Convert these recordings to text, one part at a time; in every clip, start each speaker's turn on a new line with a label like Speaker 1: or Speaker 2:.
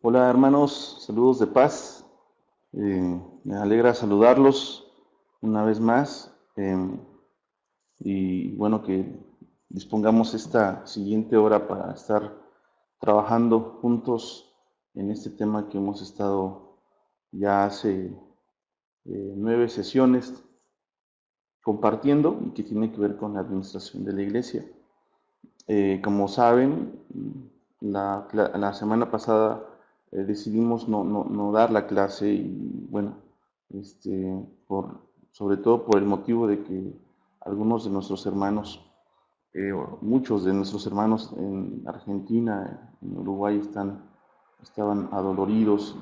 Speaker 1: Hola hermanos, saludos de paz. Me alegra saludarlos una vez más y bueno que dispongamos esta siguiente hora para estar trabajando juntos en este tema que hemos estado ya hace 9 sesiones compartiendo y que tiene que ver con la administración de la iglesia. Como saben, la semana pasada decidimos no dar la clase y bueno, este, sobre todo por el motivo de que algunos de nuestros hermanos, muchos de nuestros hermanos en Argentina, en Uruguay, estaban adoloridos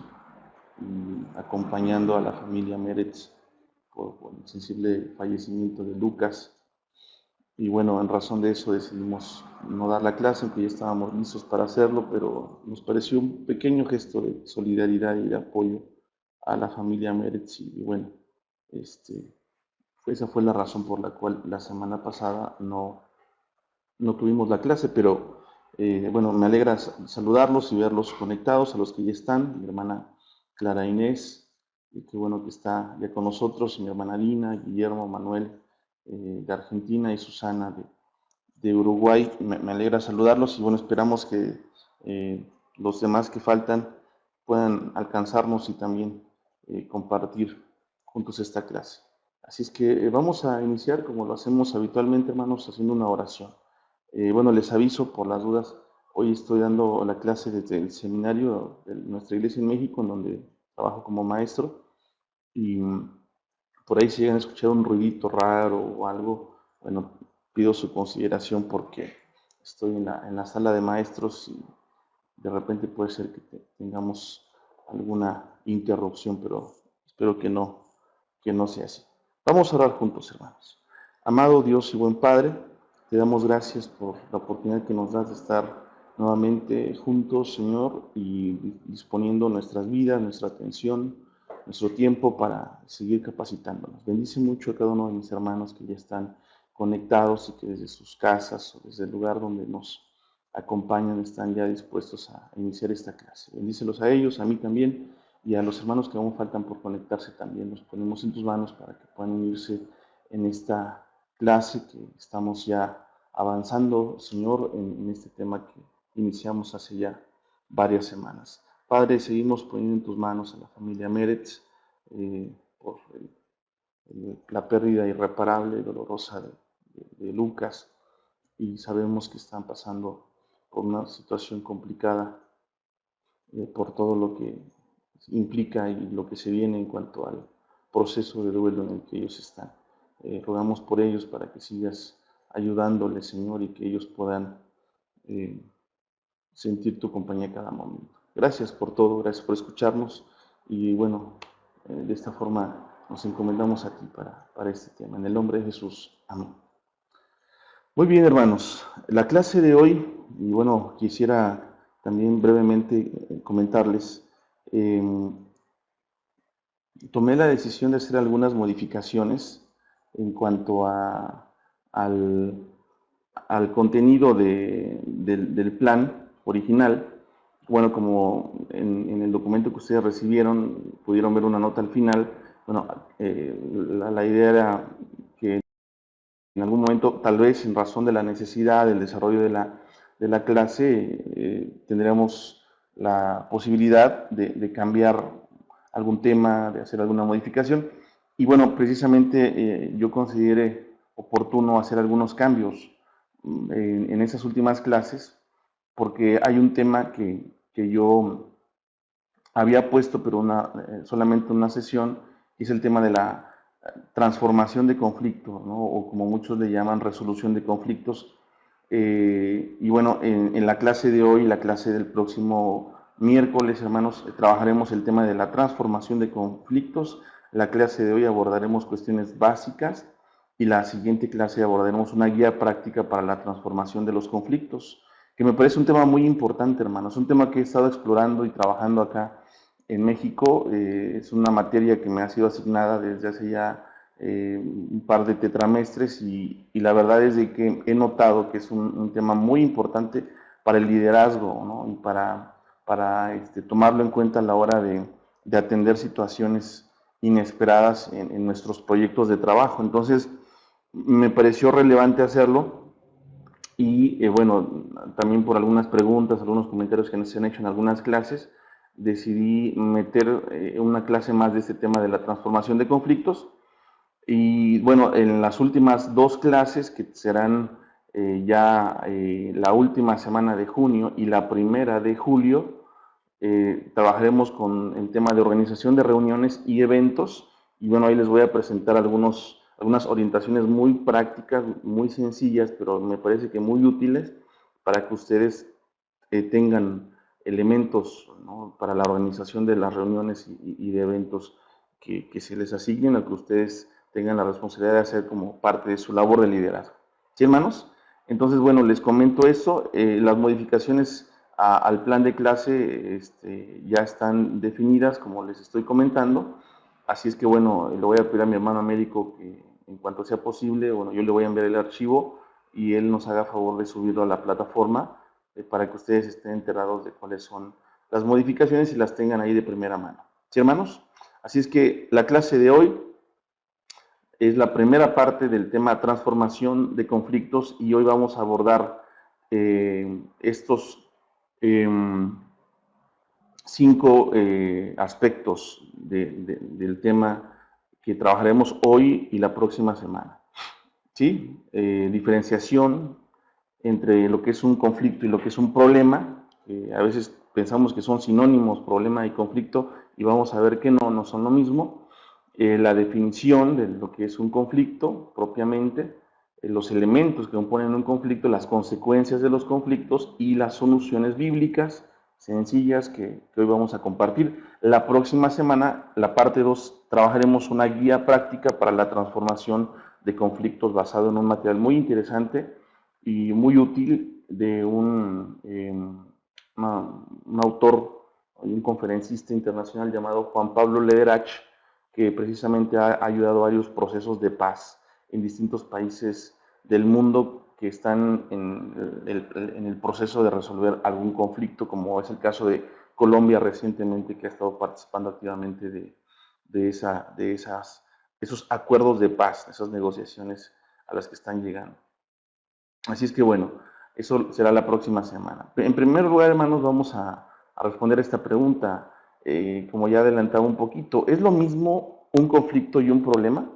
Speaker 1: y acompañando a la familia Meretz por el sensible fallecimiento de Lucas. Y bueno, en razón de eso decidimos no dar la clase, aunque ya estábamos listos para hacerlo, pero nos pareció un pequeño gesto de solidaridad y de apoyo a la familia Meretz. Y bueno, este, esa fue la razón por la cual la semana pasada no tuvimos la clase, pero bueno, me alegra saludarlos y verlos conectados, a los que ya están, mi hermana Clara Inés, y qué bueno que está ya con nosotros, y mi hermana Lina, Guillermo, Manuel de Argentina y Susana de Uruguay. Me alegra saludarlos y bueno, esperamos que los demás que faltan puedan alcanzarnos y también compartir juntos esta clase. Así es que vamos a iniciar como lo hacemos habitualmente, hermanos, haciendo una oración. Bueno, les aviso por las dudas, hoy estoy dando la clase desde el seminario de nuestra iglesia en México, en donde trabajo como maestro, y por ahí si llegan a escuchar un ruidito raro o algo, bueno, pido su consideración porque estoy en la sala de maestros y de repente puede ser que tengamos alguna interrupción, pero espero que no sea así. Vamos a orar juntos, hermanos. Amado Dios y buen Padre, te damos gracias por la oportunidad que nos das de estar nuevamente juntos, Señor, y disponiendo nuestras vidas, nuestra atención, nuestro tiempo para seguir capacitándonos. Bendice mucho a cada uno de mis hermanos que ya están conectados y que desde sus casas o desde el lugar donde nos acompañan están ya dispuestos a iniciar esta clase. Bendícelos a ellos, a mí también, y a los hermanos que aún faltan por conectarse también. Los ponemos en tus manos para que puedan unirse en esta clase que estamos ya avanzando, Señor, en este tema que iniciamos hace ya varias semanas. Padre, seguimos poniendo en tus manos a la familia Meretz por la pérdida irreparable y dolorosa de Lucas, y sabemos que están pasando por una situación complicada por todo lo que implica y lo que se viene en cuanto al proceso de duelo en el que ellos están. Rogamos por ellos para que sigas ayudándoles, Señor, y que ellos puedan eh, sentir tu compañía cada momento. Gracias por todo, gracias por escucharnos y bueno, de esta forma nos encomendamos a ti para este tema. En el nombre de Jesús, amén. Muy bien, hermanos, la clase de hoy, y bueno, quisiera también brevemente comentarles, eh, tomé la decisión de hacer algunas modificaciones en cuanto al, al contenido del plan original. Bueno, como en el documento que ustedes recibieron, pudieron ver una nota al final, bueno, la idea era que en algún momento, tal vez en razón de la necesidad del desarrollo de la clase, tendríamos la posibilidad de cambiar algún tema, de hacer alguna modificación. Y bueno, precisamente yo consideré oportuno hacer algunos cambios en esas últimas clases, porque hay un tema que yo había puesto, pero solamente una sesión, y es el tema de la transformación de conflictos, ¿no? O como muchos le llaman, resolución de conflictos. Y bueno, en la clase de hoy, la clase del próximo miércoles, hermanos, trabajaremos el tema de la transformación de conflictos. La clase de hoy abordaremos cuestiones básicas y la siguiente clase abordaremos una guía práctica para la transformación de los conflictos, que me parece un tema muy importante, hermanos. Es un tema que he estado explorando y trabajando acá en México. Es una materia que me ha sido asignada desde hace ya un par de tetramestres y la verdad es de que he notado que es un tema muy importante para el liderazgo, ¿no? Y para tomarlo en cuenta a la hora de atender situaciones inesperadas en nuestros proyectos de trabajo. Entonces, me pareció relevante hacerlo y bueno, también por algunas preguntas, algunos comentarios que se han hecho en algunas clases, decidí meter una clase más de este tema de la transformación de conflictos. Y bueno, en las últimas 2 clases, que serán la última semana de junio y la primera de julio, trabajaremos con el tema de organización de reuniones y eventos. Y bueno, ahí les voy a presentar algunas orientaciones muy prácticas, muy sencillas, pero me parece que muy útiles para que ustedes tengan elementos, ¿no?, para la organización de las reuniones y de eventos que se les asignen, a que ustedes tengan la responsabilidad de hacer como parte de su labor de liderazgo. ¿Sí, hermanos? Entonces, bueno, les comento eso. Las modificaciones al plan de clase ya están definidas, como les estoy comentando. Así es que, bueno, le voy a pedir a mi hermano médico que en cuanto sea posible, bueno, yo le voy a enviar el archivo y él nos haga favor de subirlo a la plataforma para que ustedes estén enterados de cuáles son las modificaciones y las tengan ahí de primera mano. ¿Sí, hermanos? Así es que la clase de hoy es la primera parte del tema transformación de conflictos y hoy vamos a abordar estos 5 aspectos del tema que trabajaremos hoy y la próxima semana. ¿Sí? Diferenciación entre lo que es un conflicto y lo que es un problema. A veces pensamos que son sinónimos, problema y conflicto, y vamos a ver que no son lo mismo. La definición de lo que es un conflicto propiamente, los elementos que componen un conflicto, las consecuencias de los conflictos y las soluciones bíblicas sencillas que hoy vamos a compartir. La próxima semana, la parte 2, trabajaremos una guía práctica para la transformación de conflictos basado en un material muy interesante y muy útil de un autor y un conferencista internacional llamado Juan Pablo Lederach, que precisamente ha ayudado a varios procesos de paz en distintos países del mundo que están en el proceso de resolver algún conflicto, como es el caso de Colombia recientemente, que ha estado participando activamente de esos acuerdos de paz, esas negociaciones a las que están llegando. Así es que bueno, eso será la próxima semana. En primer lugar, hermanos, vamos a responder esta pregunta, como ya adelantaba un poquito. ¿Es lo mismo un conflicto y un problema?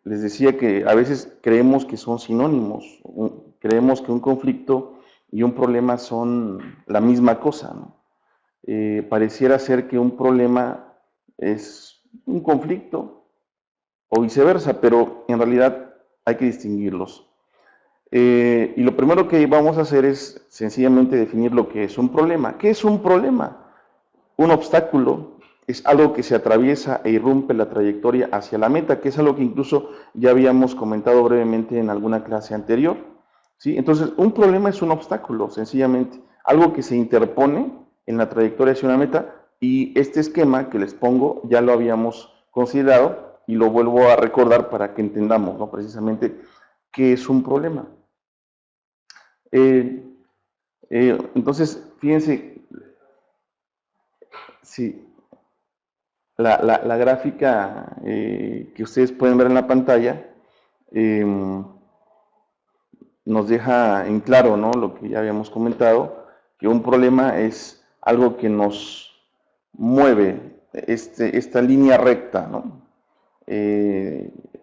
Speaker 1: Les decía que a veces creemos que son sinónimos, creemos que un conflicto y un problema son la misma cosa, ¿no? Pareciera ser que un problema es un conflicto o viceversa, pero en realidad hay que distinguirlos. Y lo primero que vamos a hacer es sencillamente definir lo que es un problema. ¿Qué es un problema? Un obstáculo es algo que se atraviesa e irrumpe la trayectoria hacia la meta, que es algo que incluso ya habíamos comentado brevemente en alguna clase anterior, ¿sí? Entonces, un problema es un obstáculo, sencillamente, algo que se interpone en la trayectoria hacia una meta, y este esquema que les pongo ya lo habíamos considerado y lo vuelvo a recordar para que entendamos, ¿no?, precisamente qué es un problema. Entonces, fíjense, sí, la gráfica que ustedes pueden ver en la pantalla eh, nos deja en claro, ¿no?, lo que ya habíamos comentado, que un problema es algo que nos mueve, esta línea recta, ¿no?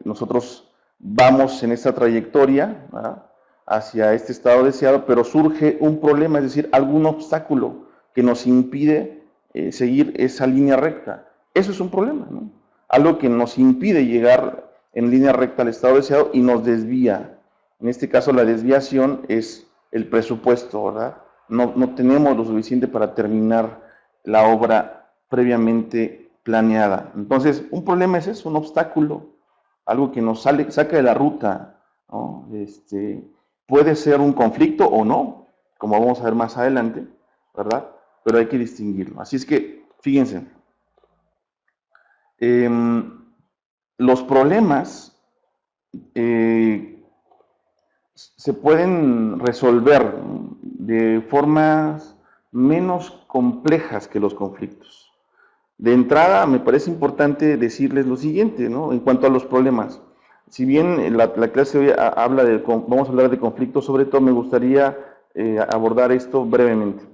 Speaker 1: Nosotros vamos en esta trayectoria, ¿verdad?, hacia este estado deseado, pero surge un problema, es decir, algún obstáculo que nos impide seguir esa línea recta. Eso es un problema, ¿no? Algo que nos impide llegar en línea recta al estado deseado y nos desvía. En este caso, la desviación es el presupuesto, ¿verdad? No tenemos lo suficiente para terminar la obra previamente planeada. Entonces, un problema es eso, un obstáculo, algo que nos saca de la ruta, ¿no? Puede ser un conflicto o no, como vamos a ver más adelante, ¿verdad? Pero hay que distinguirlo. Así es que, fíjense, los problemas se pueden resolver de formas menos complejas que los conflictos. De entrada, me parece importante decirles lo siguiente, ¿no? En cuanto a los problemas. Si bien la clase hoy habla vamos a hablar de conflictos, sobre todo me gustaría abordar esto brevemente.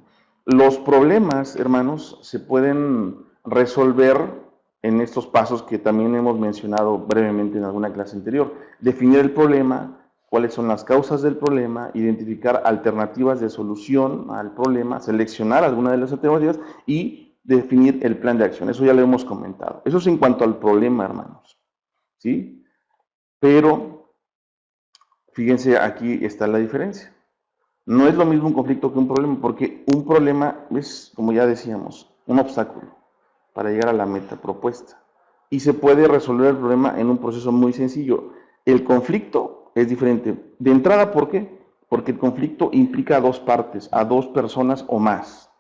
Speaker 1: Los problemas, hermanos, se pueden resolver en estos pasos que también hemos mencionado brevemente en alguna clase anterior. Definir el problema, cuáles son las causas del problema, identificar alternativas de solución al problema, seleccionar alguna de las alternativas y definir el plan de acción. Eso ya lo hemos comentado. Eso es en cuanto al problema, hermanos. ¿Sí? Pero, fíjense, aquí está la diferencia. No es lo mismo un conflicto que un problema, porque un problema es, como ya decíamos, un obstáculo para llegar a la meta propuesta. Y se puede resolver el problema en un proceso muy sencillo. El conflicto es diferente. De entrada, ¿por qué? Porque el conflicto implica a dos partes, a dos personas o más.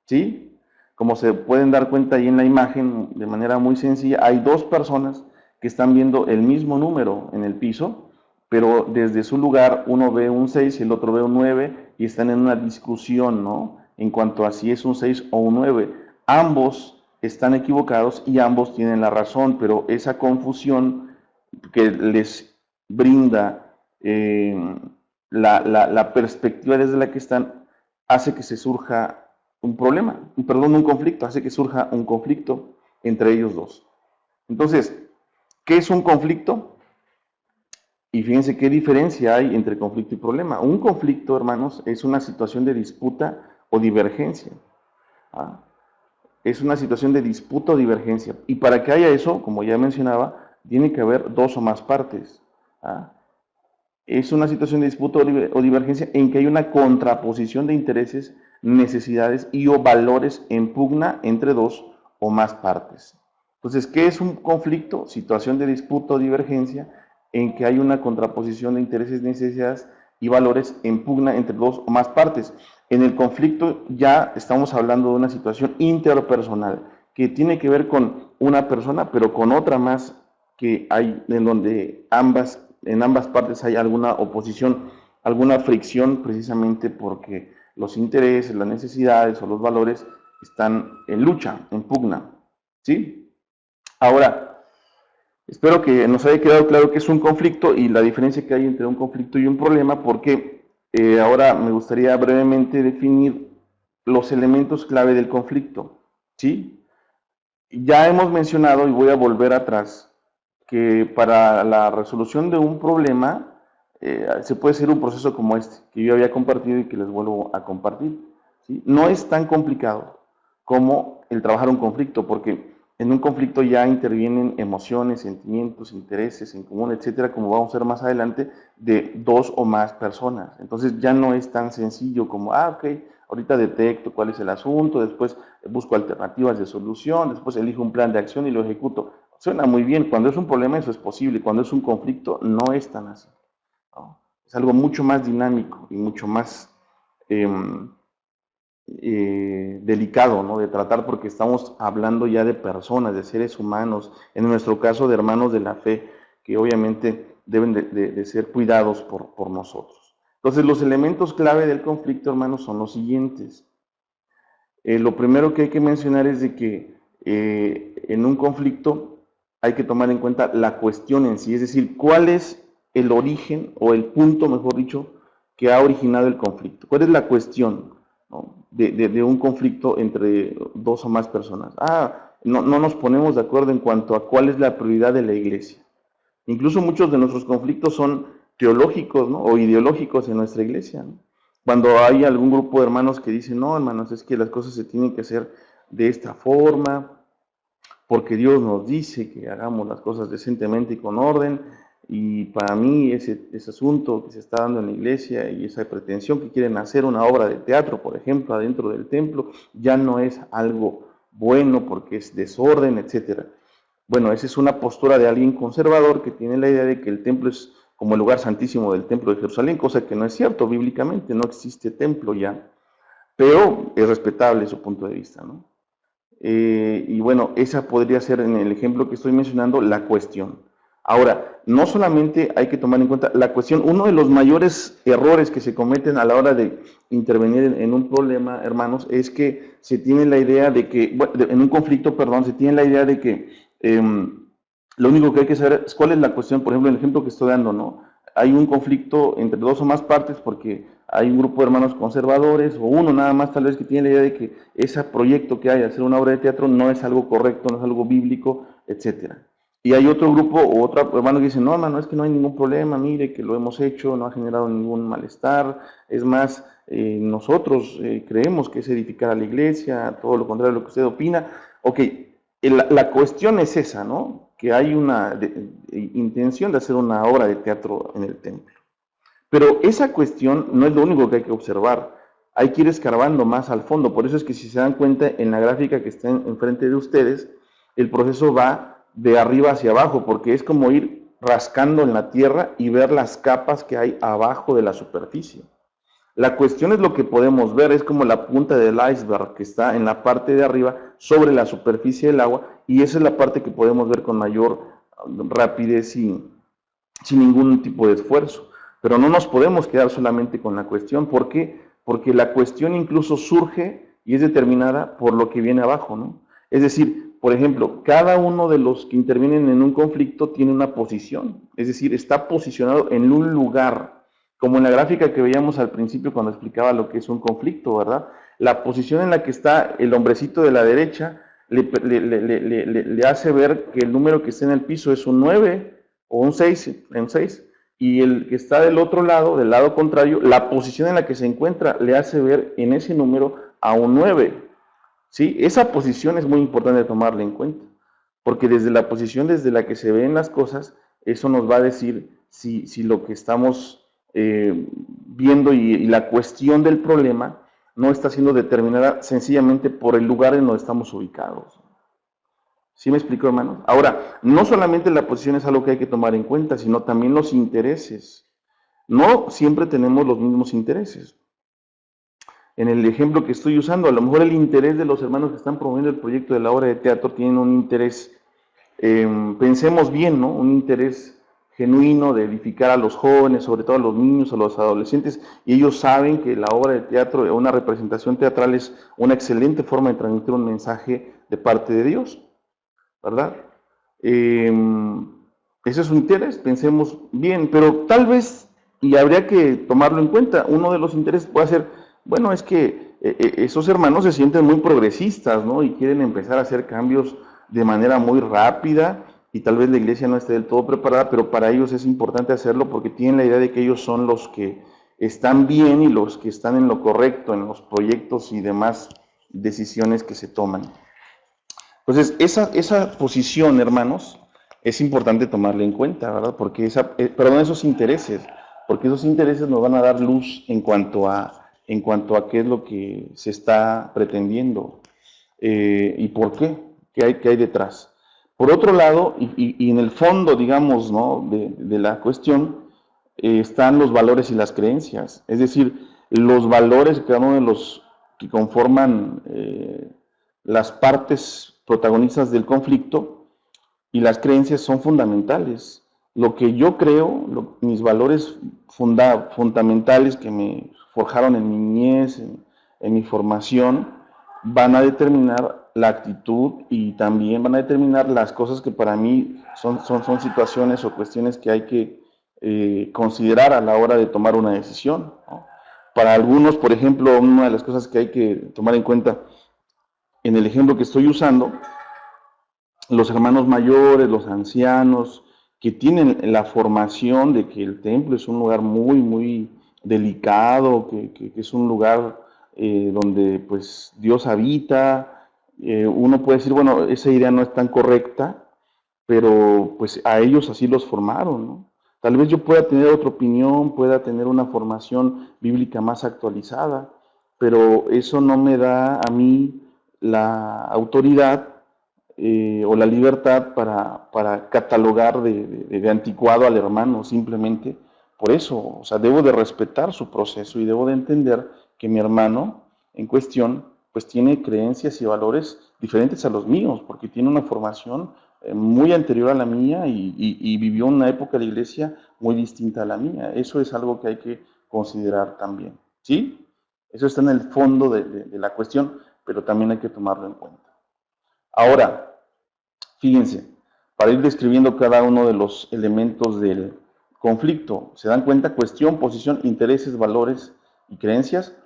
Speaker 1: ¿Sí? Como se pueden dar cuenta ahí en la imagen, de manera muy sencilla, hay dos personas que están viendo el mismo número en el piso, pero desde su lugar uno ve un 6 y el otro ve un 9 y están en una discusión, ¿no? En cuanto a si es un 6 o un 9. Ambos están equivocados y ambos tienen la razón, pero esa confusión que les brinda la perspectiva desde la que están hace que se surja un problema, un conflicto, hace que surja un conflicto entre ellos dos. Entonces, ¿qué es un conflicto? Y fíjense qué diferencia hay entre conflicto y problema. Un conflicto, hermanos, es una situación de disputa o divergencia. ¿Ah? Es una situación de disputa o divergencia. Y para que haya eso, como ya mencionaba, tiene que haber dos o más partes. ¿Ah? Es una situación de disputa o divergencia en que hay una contraposición de intereses, necesidades y o valores en pugna entre dos o más partes. Entonces, ¿qué es un conflicto? Situación de disputa o divergencia en que hay una contraposición de intereses, necesidades y valores en pugna entre dos o más partes. En el conflicto ya estamos hablando de una situación interpersonal que tiene que ver con una persona, pero con otra más que hay en donde en ambas partes hay alguna oposición, alguna fricción, precisamente porque los intereses, las necesidades o los valores están en lucha, en pugna. ¿Sí? Ahora, espero que nos haya quedado claro que es un conflicto y la diferencia que hay entre un conflicto y un problema, porque ahora me gustaría brevemente definir los elementos clave del conflicto. ¿Sí? Ya hemos mencionado, y voy a volver atrás, que para la resolución de un problema se puede hacer un proceso como este, que yo había compartido y que les vuelvo a compartir. ¿Sí? No es tan complicado como el trabajar un conflicto, porque en un conflicto ya intervienen emociones, sentimientos, intereses en común, etcétera, como vamos a ver más adelante, de dos o más personas. Entonces ya no es tan sencillo como, ok, ahorita detecto cuál es el asunto, después busco alternativas de solución, después elijo un plan de acción y lo ejecuto. Suena muy bien, cuando es un problema eso es posible, cuando es un conflicto no es tan así, ¿no? Es algo mucho más dinámico y mucho más delicado, ¿no? De tratar, porque estamos hablando ya de personas, de seres humanos, en nuestro caso de hermanos de la fe, que obviamente deben de ser cuidados por nosotros. Entonces, los elementos clave del conflicto, hermanos, son los siguientes. Lo primero que hay que mencionar es de que en un conflicto hay que tomar en cuenta la cuestión en sí, es decir, cuál es el origen o el punto, mejor dicho, que ha originado el conflicto. ¿Cuál es la cuestión, ¿no? de un conflicto entre dos o más personas? No nos ponemos de acuerdo en cuanto a cuál es la prioridad de la iglesia. Incluso muchos de nuestros conflictos son teológicos, ¿no? O ideológicos en nuestra iglesia, ¿no? Cuando hay algún grupo de hermanos que dicen, no, hermanos, es que las cosas se tienen que hacer de esta forma, porque Dios nos dice que hagamos las cosas decentemente y con orden, y para mí ese asunto que se está dando en la iglesia y esa pretensión que quieren hacer una obra de teatro, por ejemplo, adentro del templo, ya no es algo bueno porque es desorden, etcétera. Bueno, esa es una postura de alguien conservador que tiene la idea de que el templo es como el lugar santísimo del templo de Jerusalén, cosa que no es cierto bíblicamente, no existe templo ya, pero es respetable su punto de vista, ¿no? Y bueno, esa podría ser en el ejemplo que estoy mencionando la cuestión. Ahora, no solamente hay que tomar en cuenta la cuestión, uno de los mayores errores que se cometen a la hora de intervenir en un problema, hermanos, es que se tiene la idea de que, bueno, en un conflicto, perdón, se tiene la idea de que lo único que hay que saber es cuál es la cuestión, por ejemplo, el ejemplo que estoy dando, ¿no? Hay un conflicto entre dos o más partes porque hay un grupo de hermanos conservadores o uno nada más tal vez que tiene la idea de que ese proyecto que hay de hacer una obra de teatro no es algo correcto, no es algo bíblico, etcétera. Y hay otro grupo o otro hermano que dice, no, hermano, es que no hay ningún problema, mire que lo hemos hecho, no ha generado ningún malestar, es más, nosotros creemos que es edificar a la iglesia, todo lo contrario a lo que usted opina. Ok, la cuestión es esa, ¿no? Que hay una intención de hacer una obra de teatro en el templo. Pero esa cuestión no es lo único que hay que observar. Hay que ir escarbando más al fondo. Por eso es que si se dan cuenta en la gráfica que está enfrente de ustedes, el proceso va de arriba hacia abajo, porque es como ir rascando en la tierra y ver las capas que hay abajo de la superficie. La cuestión es lo que podemos ver, es como la punta del iceberg que está en la parte de arriba sobre la superficie del agua, y esa es la parte que podemos ver con mayor rapidez sin ningún tipo de esfuerzo. Pero no nos podemos quedar solamente con la cuestión. ¿Por qué? Porque la cuestión incluso surge y es determinada por lo que viene abajo, ¿no? Es decir, por ejemplo, cada uno de los que intervienen en un conflicto tiene una posición, es decir, está posicionado en un lugar, como en la gráfica que veíamos al principio cuando explicaba lo que es un conflicto, ¿verdad? La posición en la que está el hombrecito de la derecha le hace ver que el número que está en el piso es un 9 o un 6, y el que está del otro lado, del lado contrario, la posición en la que se encuentra le hace ver en ese número a un 9. ¿Sí? Esa posición es muy importante tomarla en cuenta, porque desde la posición desde la que se ven las cosas, eso nos va a decir si lo que estamos viendo y la cuestión del problema no está siendo determinada sencillamente por el lugar en donde estamos ubicados. ¿Sí me explico, hermanos? Ahora, no solamente la posición es algo que hay que tomar en cuenta, sino también los intereses. No siempre tenemos los mismos intereses. En el ejemplo que estoy usando, a lo mejor el interés de los hermanos que están promoviendo el proyecto de la obra de teatro tienen un interés, pensemos bien, ¿no? Un interés genuino de edificar a los jóvenes, sobre todo a los niños, a los adolescentes, y ellos saben que la obra de teatro, una representación teatral es una excelente forma de transmitir un mensaje de parte de Dios, ¿verdad? Ese es su interés, pensemos bien, pero tal vez, y habría que tomarlo en cuenta, uno de los intereses puede ser, bueno, es que esos hermanos se sienten muy progresistas, ¿no? Y quieren empezar a hacer cambios de manera muy rápida, y tal vez la iglesia no esté del todo preparada, pero para ellos es importante hacerlo porque tienen la idea de que ellos son los que están bien y los que están en lo correcto en los proyectos y demás decisiones que se toman. Entonces, esa posición, hermanos, es importante tomarla en cuenta, ¿verdad? Porque esos intereses, porque esos intereses nos van a dar luz en cuanto a qué es lo que se está pretendiendo y por qué, qué hay detrás. Por otro lado, y en el fondo, digamos, ¿no? de la cuestión, están los valores y las creencias, es decir, los valores de cada uno de los que conforman las partes protagonistas del conflicto y las creencias son fundamentales. Lo que yo creo, mis valores fundamentales que me forjaron en mi niñez, en mi formación, van a determinar la actitud y también van a determinar las cosas que para mí son situaciones o cuestiones que hay que considerar a la hora de tomar una decisión, ¿no? Para algunos, por ejemplo, una de las cosas que hay que tomar en cuenta en el ejemplo que estoy usando, los hermanos mayores, los ancianos, que tienen la formación de que el templo es un lugar muy, muy delicado, que es un lugar donde pues Dios habita, uno puede decir, bueno, esa idea no es tan correcta, pero pues a ellos así los formaron, ¿no? Tal vez yo pueda tener otra opinión, pueda tener una formación bíblica más actualizada, pero eso no me da a mí la autoridad o la libertad para catalogar de anticuado al hermano, simplemente por eso. O sea, debo de respetar su proceso y debo de entender que mi hermano en cuestión pues tiene creencias y valores diferentes a los míos, porque tiene una formación muy anterior a la mía y vivió una época de la iglesia muy distinta a la mía. Eso es algo que hay que considerar también, ¿sí? Eso está en el fondo de la cuestión, pero también hay que tomarlo en cuenta. Ahora, fíjense, para ir describiendo cada uno de los elementos del conflicto, ¿se dan cuenta? Cuestión, posición, intereses, valores y creencias.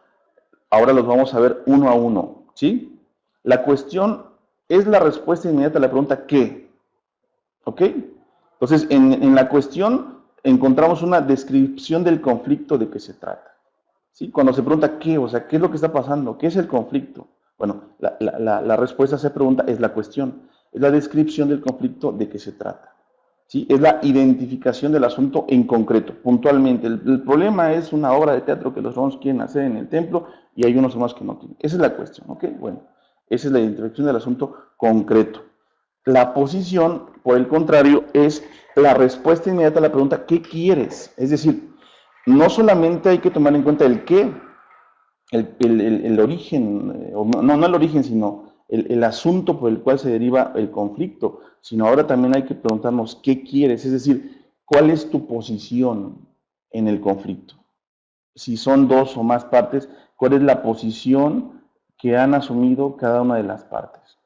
Speaker 1: Ahora los vamos a ver uno a uno, ¿sí? La cuestión es la respuesta inmediata a la pregunta ¿qué? ¿Ok? Entonces, en la cuestión encontramos una descripción del conflicto de qué se trata. ¿Sí? Cuando se pregunta qué, o sea, ¿qué es lo que está pasando? ¿Qué es el conflicto? Bueno, la respuesta a esa pregunta es la cuestión, es la descripción del conflicto de qué se trata. ¿Sí? Es la identificación del asunto en concreto, puntualmente. El problema es una obra de teatro que los hermanos quieren hacer en el templo y hay unos hermanos que no quieren. Esa es la cuestión, ¿ok? Bueno, esa es la identificación del asunto concreto. La posición, por el contrario, es la respuesta inmediata a la pregunta ¿qué quieres? Es decir, no solamente hay que tomar en cuenta el qué, el origen, no el origen, sino el asunto por el cual se deriva el conflicto, sino ahora también hay que preguntarnos qué quieres, es decir, cuál es tu posición en el conflicto. Si son dos o más partes, cuál es la posición que han asumido cada una de las partes.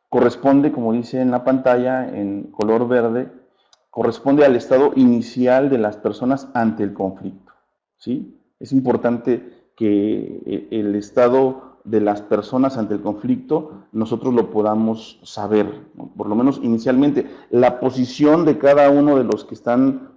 Speaker 1: Corresponde, como dice en la pantalla, en color verde, corresponde al estado inicial de las personas ante el conflicto. ¿Sí? Es importante que el estado de las personas ante el conflicto nosotros lo podamos saber, ¿no? Por lo menos inicialmente. La posición de cada uno de los que están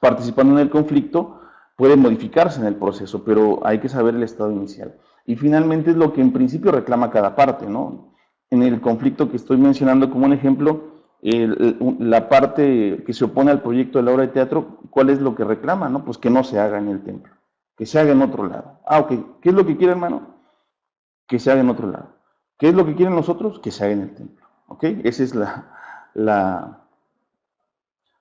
Speaker 1: participando en el conflicto puede modificarse en el proceso, pero hay que saber el estado inicial. Y finalmente es lo que en principio reclama cada parte, ¿no? En el conflicto que estoy mencionando como un ejemplo, la parte que se opone al proyecto de la obra de teatro, ¿cuál es lo que reclama? ¿No? Pues que no se haga en el templo, que se haga en otro lado. Ah, ok. ¿Qué es lo que quiere, hermano? Que se haga en otro lado. ¿Qué es lo que quieren nosotros? Que se haga en el templo. ¿Ok? Esa es la,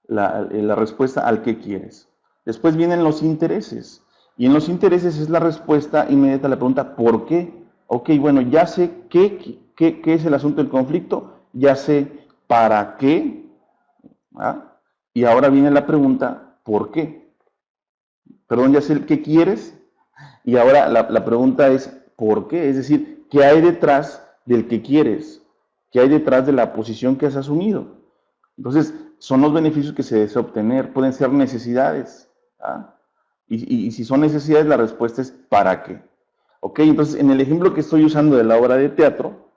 Speaker 1: la respuesta al qué quieres. Después vienen los intereses. Y en los intereses es la respuesta inmediata a la pregunta ¿por qué? Ok, bueno, ya sé qué es el asunto del conflicto, ya sé para qué, ¿ah? Y ahora viene la pregunta ¿por qué? Perdón, ya sé el qué quieres, y ahora la pregunta es ¿por qué? Es decir, ¿qué hay detrás del que quieres? ¿Qué hay detrás de la posición que has asumido? Entonces, son los beneficios que se desea obtener, pueden ser necesidades. ¿Ah? Y si son necesidades, la respuesta es ¿para qué? Ok, entonces en el ejemplo que estoy usando de la obra de teatro,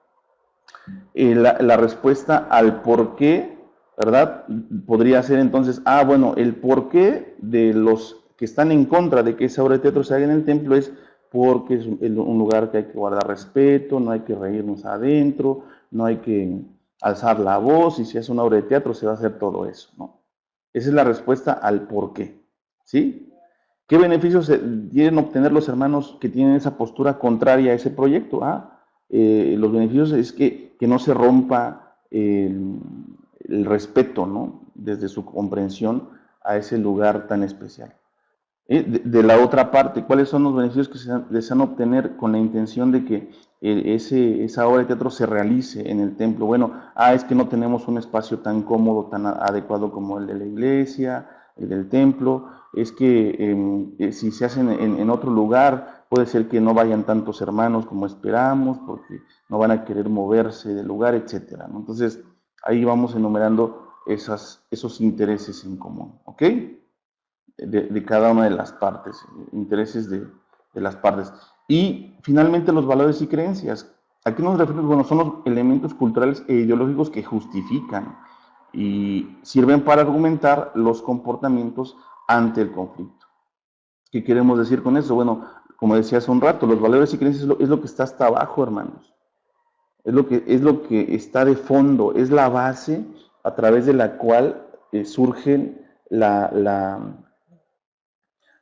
Speaker 1: la respuesta al por qué, ¿verdad? Podría ser entonces, bueno, el por qué de los que están en contra de que esa obra de teatro se haga en el templo es porque es un lugar que hay que guardar respeto, no hay que reírnos adentro, no hay que alzar la voz, y si es una obra de teatro se va a hacer todo eso, ¿no? Esa es la respuesta al por qué, ¿sí? ¿Qué beneficios quieren obtener los hermanos que tienen esa postura contraria a ese proyecto? Los beneficios es que no se rompa el respeto, ¿no? Desde su comprensión a ese lugar tan especial. De la otra parte, ¿cuáles son los beneficios que se desean obtener con la intención de que esa obra de teatro se realice en el templo? Bueno, es que no tenemos un espacio tan cómodo, tan adecuado como el de la iglesia, el del templo, es que si se hace en otro lugar, puede ser que no vayan tantos hermanos como esperamos, porque no van a querer moverse del lugar, etcétera, ¿no? Entonces, ahí vamos enumerando esos intereses en común, ¿ok? De cada una de las partes, intereses de las partes. Y finalmente los valores y creencias. ¿A qué nos referimos? Bueno, son los elementos culturales e ideológicos que justifican y sirven para argumentar los comportamientos ante el conflicto. ¿Qué queremos decir con eso? Bueno, como decía hace un rato, los valores y creencias es lo que está hasta abajo, hermanos. Es lo que está de fondo, es la base a través de la cual surgen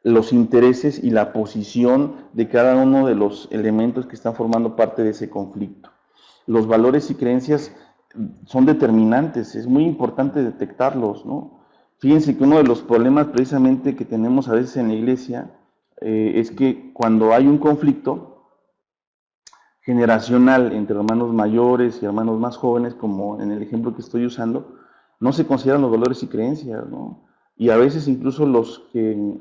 Speaker 1: los intereses y la posición de cada uno de los elementos que están formando parte de ese conflicto. Los valores y creencias son determinantes, es muy importante detectarlos, ¿no? Fíjense que uno de los problemas precisamente que tenemos a veces en la iglesia es que cuando hay un conflicto, generacional entre hermanos mayores y hermanos más jóvenes, como en el ejemplo que estoy usando, no se consideran los valores y creencias, ¿no? Y a veces incluso los que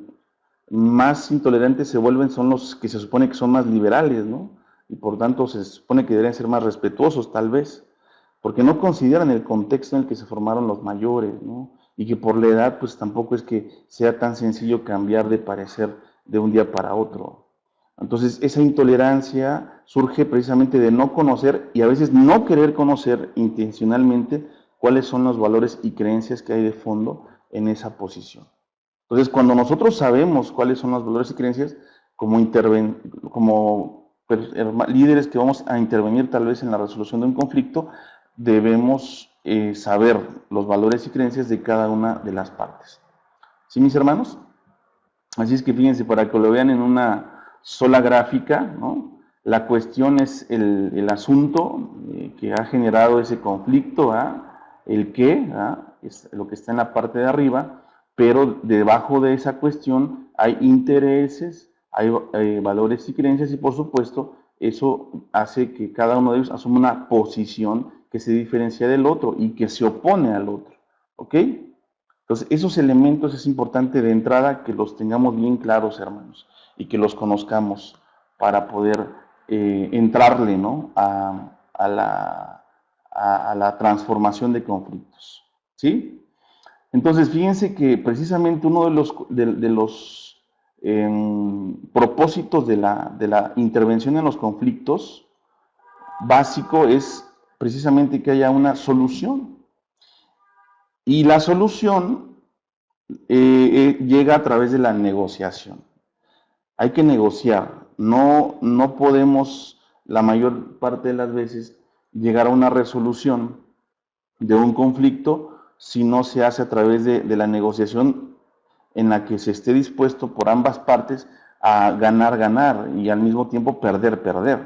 Speaker 1: más intolerantes se vuelven son los que se supone que son más liberales, ¿no? Y por tanto se supone que deberían ser más respetuosos, tal vez, porque no consideran el contexto en el que se formaron los mayores, ¿no? Y que por la edad, pues tampoco es que sea tan sencillo cambiar de parecer de un día para otro. Entonces, esa intolerancia surge precisamente de no conocer y a veces no querer conocer intencionalmente cuáles son los valores y creencias que hay de fondo en esa posición. Entonces, cuando nosotros sabemos cuáles son los valores y creencias, como líderes que vamos a intervenir tal vez en la resolución de un conflicto, debemos saber los valores y creencias de cada una de las partes. ¿Sí, mis hermanos? Así es que fíjense, para que lo vean en una sola gráfica, ¿no? La cuestión es el asunto que ha generado ese conflicto, el qué, es lo que está en la parte de arriba, pero debajo de esa cuestión hay intereses, hay valores y creencias y por supuesto eso hace que cada uno de ellos asuma una posición que se diferencia del otro y que se opone al otro, ¿ok? Entonces, esos elementos es importante de entrada que los tengamos bien claros, hermanos, y que los conozcamos para poder entrarle, ¿no? a la transformación de conflictos. ¿Sí? Entonces, fíjense que precisamente uno de los propósitos de la intervención en los conflictos básico es precisamente que haya una solución. Y la solución llega a través de la negociación. Hay que negociar. No podemos, la mayor parte de las veces, llegar a una resolución de un conflicto si no se hace a través de la negociación en la que se esté dispuesto por ambas partes a ganar, ganar y al mismo tiempo perder, perder.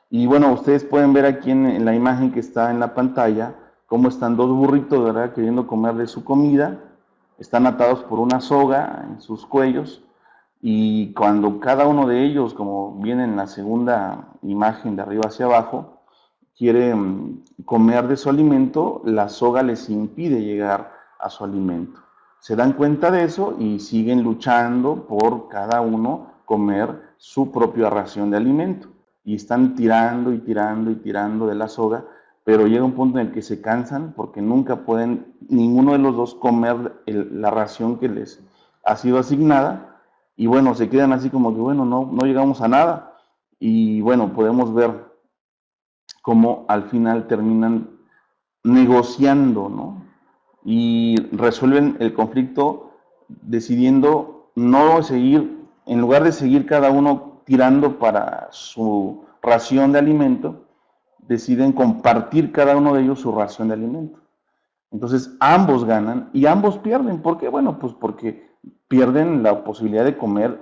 Speaker 1: Y bueno, ustedes pueden ver aquí en la imagen que está en la pantalla cómo están dos burritos, ¿verdad?, queriendo comer de su comida. Están atados por una soga en sus cuellos y cuando cada uno de ellos, como viene en la segunda imagen de arriba hacia abajo, quiere comer de su alimento, la soga les impide llegar a su alimento. Se dan cuenta de eso y siguen luchando por cada uno comer su propia ración de alimento. Y están tirando y tirando y tirando de la soga, pero llega un punto en el que se cansan porque nunca pueden ninguno de los dos comer la ración que les ha sido asignada. Y bueno, se quedan así como que, bueno, no llegamos a nada. Y bueno, podemos ver cómo al final terminan negociando, ¿no? Y resuelven el conflicto decidiendo no seguir, en lugar de seguir cada uno tirando para su ración de alimento, deciden compartir cada uno de ellos su ración de alimento. Entonces ambos ganan y ambos pierden. ¿Por qué? Bueno, pues porque pierden la posibilidad de comer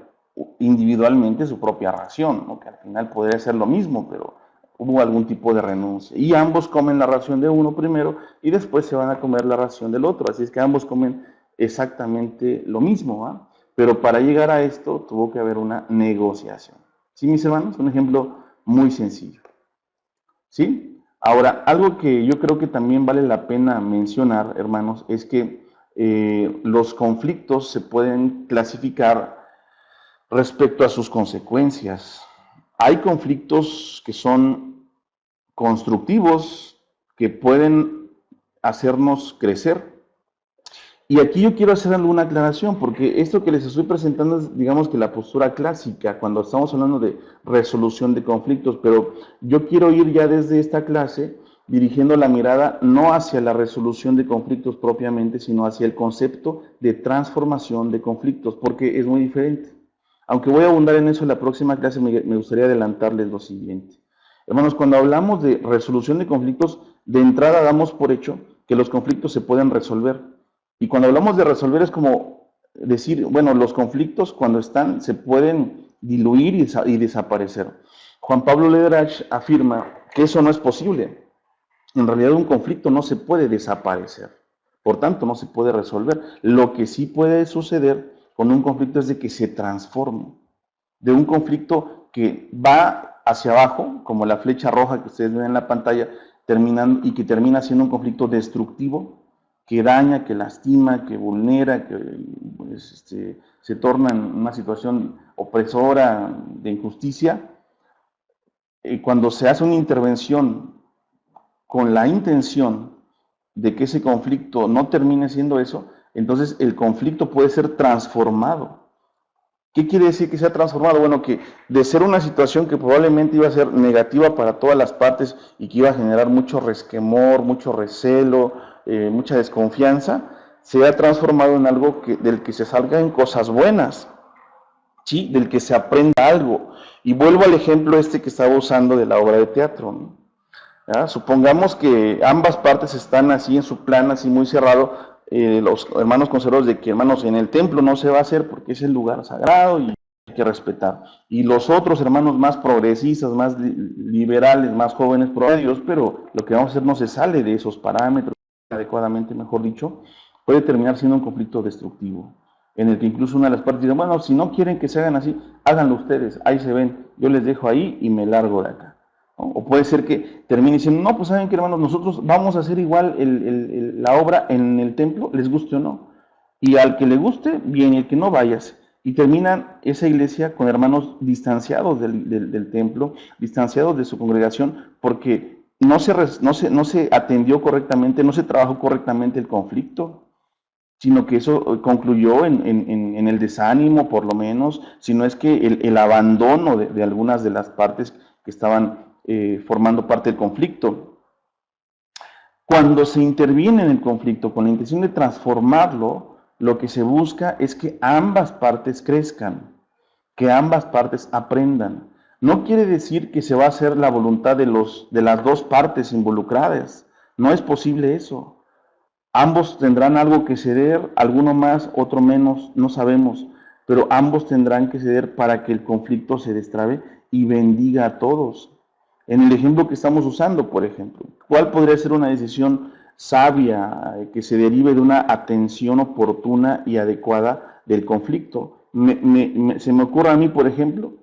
Speaker 1: individualmente su propia ración, ¿no? Que al final podría ser lo mismo, pero hubo algún tipo de renuncia. Y ambos comen la ración de uno primero y después se van a comer la ración del otro. Así es que ambos comen exactamente lo mismo, ¿ah? Pero para llegar a esto tuvo que haber una negociación. ¿Sí, mis hermanos? Un ejemplo muy sencillo. ¿Sí? Ahora, algo que yo creo que también vale la pena mencionar, hermanos, es que los conflictos se pueden clasificar respecto a sus consecuencias. Hay conflictos que son constructivos, que pueden hacernos crecer. Y aquí yo quiero hacer alguna aclaración, porque esto que les estoy presentando es, digamos, que la postura clásica, cuando estamos hablando de resolución de conflictos, pero yo quiero ir ya desde esta clase dirigiendo la mirada no hacia la resolución de conflictos propiamente, sino hacia el concepto de transformación de conflictos, porque es muy diferente. Aunque voy a abundar en eso en la próxima clase, me gustaría adelantarles lo siguiente. Hermanos, cuando hablamos de resolución de conflictos, de entrada damos por hecho que los conflictos se pueden resolver. Y cuando hablamos de resolver es como decir, bueno, los conflictos cuando están se pueden diluir y desaparecer. Juan Pablo Ledrach afirma que eso no es posible. En realidad un conflicto no se puede desaparecer, por tanto no se puede resolver. Lo que sí puede suceder con un conflicto es de que se transforme, de un conflicto que va hacia abajo, como la flecha roja que ustedes ven en la pantalla, y que termina siendo un conflicto destructivo, que daña, que lastima, que vulnera, que pues, se torna en una situación opresora, de injusticia. Cuando se hace una intervención con la intención de que ese conflicto no termine siendo eso, entonces el conflicto puede ser transformado. ¿Qué quiere decir que sea transformado? Bueno, que de ser una situación que probablemente iba a ser negativa para todas las partes y que iba a generar mucho resquemor, mucho recelo, mucha desconfianza, se ha transformado en algo del que se salgan cosas buenas, ¿sí? Del que se aprenda algo. Y vuelvo al ejemplo que estaba usando de la obra de teatro, ¿no? ¿Ya? Supongamos que ambas partes están así en su plan, así muy cerrado, los hermanos conservadores de que, hermanos, en el templo no se va a hacer porque es el lugar sagrado y hay que respetar. Y los otros hermanos más progresistas, más liberales, más jóvenes, promedios, pero lo que vamos a hacer no se sale de esos parámetros, adecuadamente, mejor dicho, puede terminar siendo un conflicto destructivo, en el que incluso una de las partes dice, bueno, si no quieren que se hagan así, háganlo ustedes, ahí se ven, yo les dejo ahí y me largo de acá. ¿No? O puede ser que termine diciendo, no, pues saben que hermanos, nosotros vamos a hacer igual la obra en el templo, les guste o no. Y al que le guste, bien, y el que no, váyase. Y terminan esa iglesia con hermanos distanciados del templo, distanciados de su congregación, porque no se atendió correctamente, no se trabajó correctamente el conflicto, sino que eso concluyó en el desánimo, por lo menos, sino es que el abandono de algunas de las partes que estaban formando parte del conflicto. Cuando se interviene en el conflicto con la intención de transformarlo, lo que se busca es que ambas partes crezcan, que ambas partes aprendan. No quiere decir que se va a hacer la voluntad de las dos partes involucradas. No es posible eso. Ambos tendrán algo que ceder, alguno más, otro menos, no sabemos, pero ambos tendrán que ceder para que el conflicto se destrabe y bendiga a todos. En el ejemplo que estamos usando, por ejemplo, ¿cuál podría ser una decisión sabia que se derive de una atención oportuna y adecuada del conflicto? Se me ocurre a mí, por ejemplo,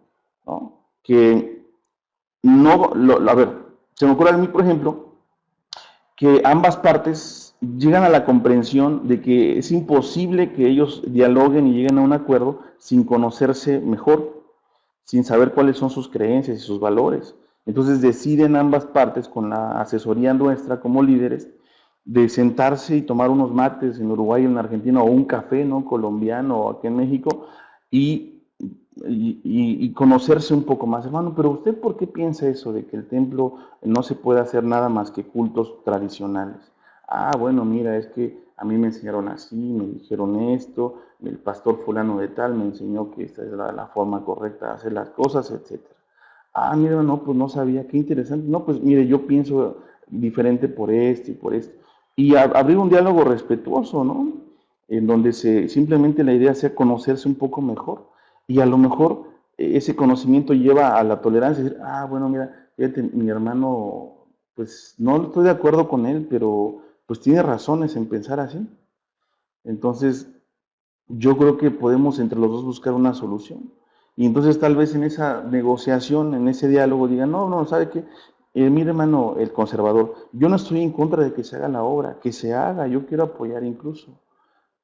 Speaker 1: ¿no? Que no, a ver, se me ocurre a mí, por ejemplo, que ambas partes llegan a la comprensión de que es imposible que ellos dialoguen y lleguen a un acuerdo sin conocerse mejor, sin saber cuáles son sus creencias y sus valores. Entonces deciden ambas partes, con la asesoría nuestra como líderes, de sentarse y tomar unos mates en Uruguay, en Argentina, o un café, ¿no?, colombiano, o aquí en México, y conocerse un poco más. Hermano, pero ¿usted por qué piensa eso de que el templo no se puede hacer nada más que cultos tradicionales? Ah, bueno, mira, es que a mí me enseñaron así, me dijeron esto, el pastor fulano de tal me enseñó que esta es la forma correcta de hacer las cosas, etcétera. Ah, mira, no, pues no sabía, qué interesante. No, pues mire, yo pienso diferente por esto y por esto. Y abrir un diálogo respetuoso, ¿no? En donde simplemente la idea sea conocerse un poco mejor. Y a lo mejor ese conocimiento lleva a la tolerancia, decir, ah, bueno, mira, fíjate, mi hermano, pues no estoy de acuerdo con él, pero pues tiene razones en pensar así. Entonces, yo creo que podemos entre los dos buscar una solución. Y entonces tal vez en esa negociación, en ese diálogo, digan, no, no, ¿sabe qué? Mire, hermano, el conservador, yo no estoy en contra de que se haga la obra, que se haga, yo quiero apoyar incluso.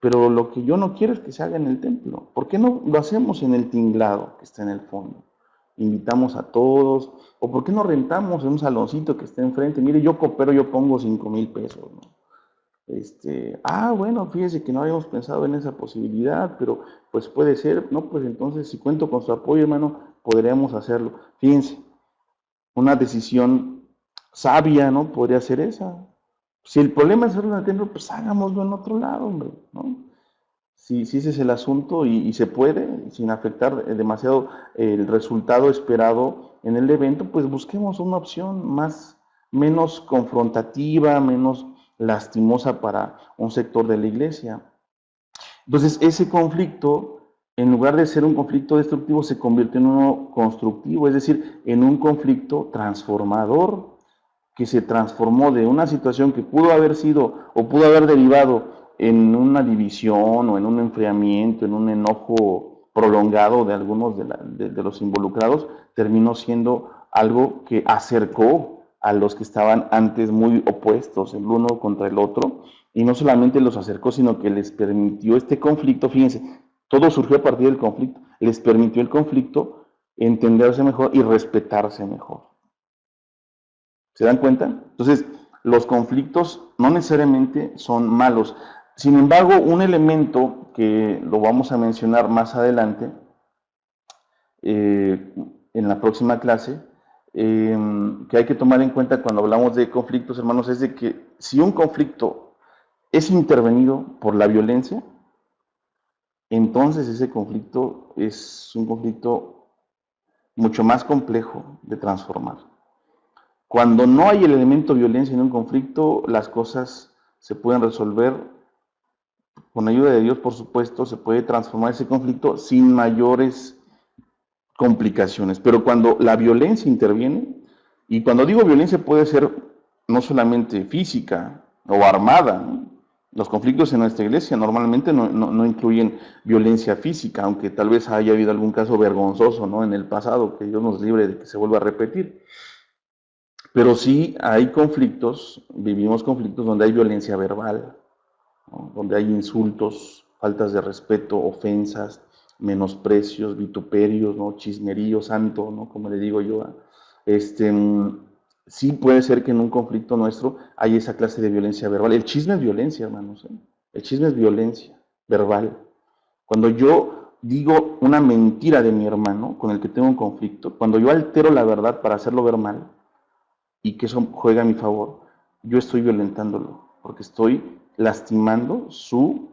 Speaker 1: Pero lo que yo no quiero es que se haga en el templo. ¿Por qué no lo hacemos en el tinglado que está en el fondo? Invitamos a todos. ¿O por qué no rentamos en un saloncito que está enfrente? Mire, yo coopero, yo pongo 5,000 pesos, ¿no? Bueno, fíjese que no habíamos pensado en esa posibilidad, pero pues puede ser, ¿no? Pues entonces, si cuento con su apoyo, hermano, podríamos hacerlo. Fíjense, una decisión sabia, ¿no? Podría ser esa. Si el problema es hacerlo en el templo, pues hagámoslo en otro lado, hombre, ¿no? Si ese es el asunto y se puede, sin afectar demasiado el resultado esperado en el evento, pues busquemos una opción menos confrontativa, menos lastimosa para un sector de la iglesia. Entonces, ese conflicto, en lugar de ser un conflicto destructivo, se convierte en uno constructivo, es decir, en un conflicto transformador, que se transformó de una situación que pudo haber sido o pudo haber derivado en una división o en un enfriamiento, en un enojo prolongado de algunos de los involucrados, terminó siendo algo que acercó a los que estaban antes muy opuestos, el uno contra el otro, y no solamente los acercó, sino que les permitió este conflicto, fíjense, todo surgió a partir del conflicto, les permitió el conflicto entenderse mejor y respetarse mejor. ¿Se dan cuenta? Entonces, los conflictos no necesariamente son malos. Sin embargo, un elemento que lo vamos a mencionar más adelante, en la próxima clase, que hay que tomar en cuenta cuando hablamos de conflictos, hermanos, es de que si un conflicto es intervenido por la violencia, entonces ese conflicto es un conflicto mucho más complejo de transformar. Cuando no hay el elemento violencia en un conflicto, las cosas se pueden resolver con ayuda de Dios, por supuesto, se puede transformar ese conflicto sin mayores complicaciones. Pero cuando la violencia interviene, y cuando digo violencia puede ser no solamente física o armada, ¿no? Los conflictos en nuestra iglesia normalmente no incluyen violencia física, aunque tal vez haya habido algún caso vergonzoso, ¿no?, en el pasado, que Dios nos libre de que se vuelva a repetir. Pero sí hay conflictos, vivimos conflictos donde hay violencia verbal, ¿no?, donde hay insultos, faltas de respeto, ofensas, menosprecios, vituperios, ¿no?, chismerío santo, ¿no?, como le digo yo. Sí puede ser que en un conflicto nuestro hay esa clase de violencia verbal. El chisme es violencia, hermanos, ¿eh? El chisme es violencia verbal. Cuando yo digo una mentira de mi hermano con el que tengo un conflicto, cuando yo altero la verdad para hacerlo ver mal y que eso juega a mi favor, yo estoy violentándolo, porque estoy lastimando su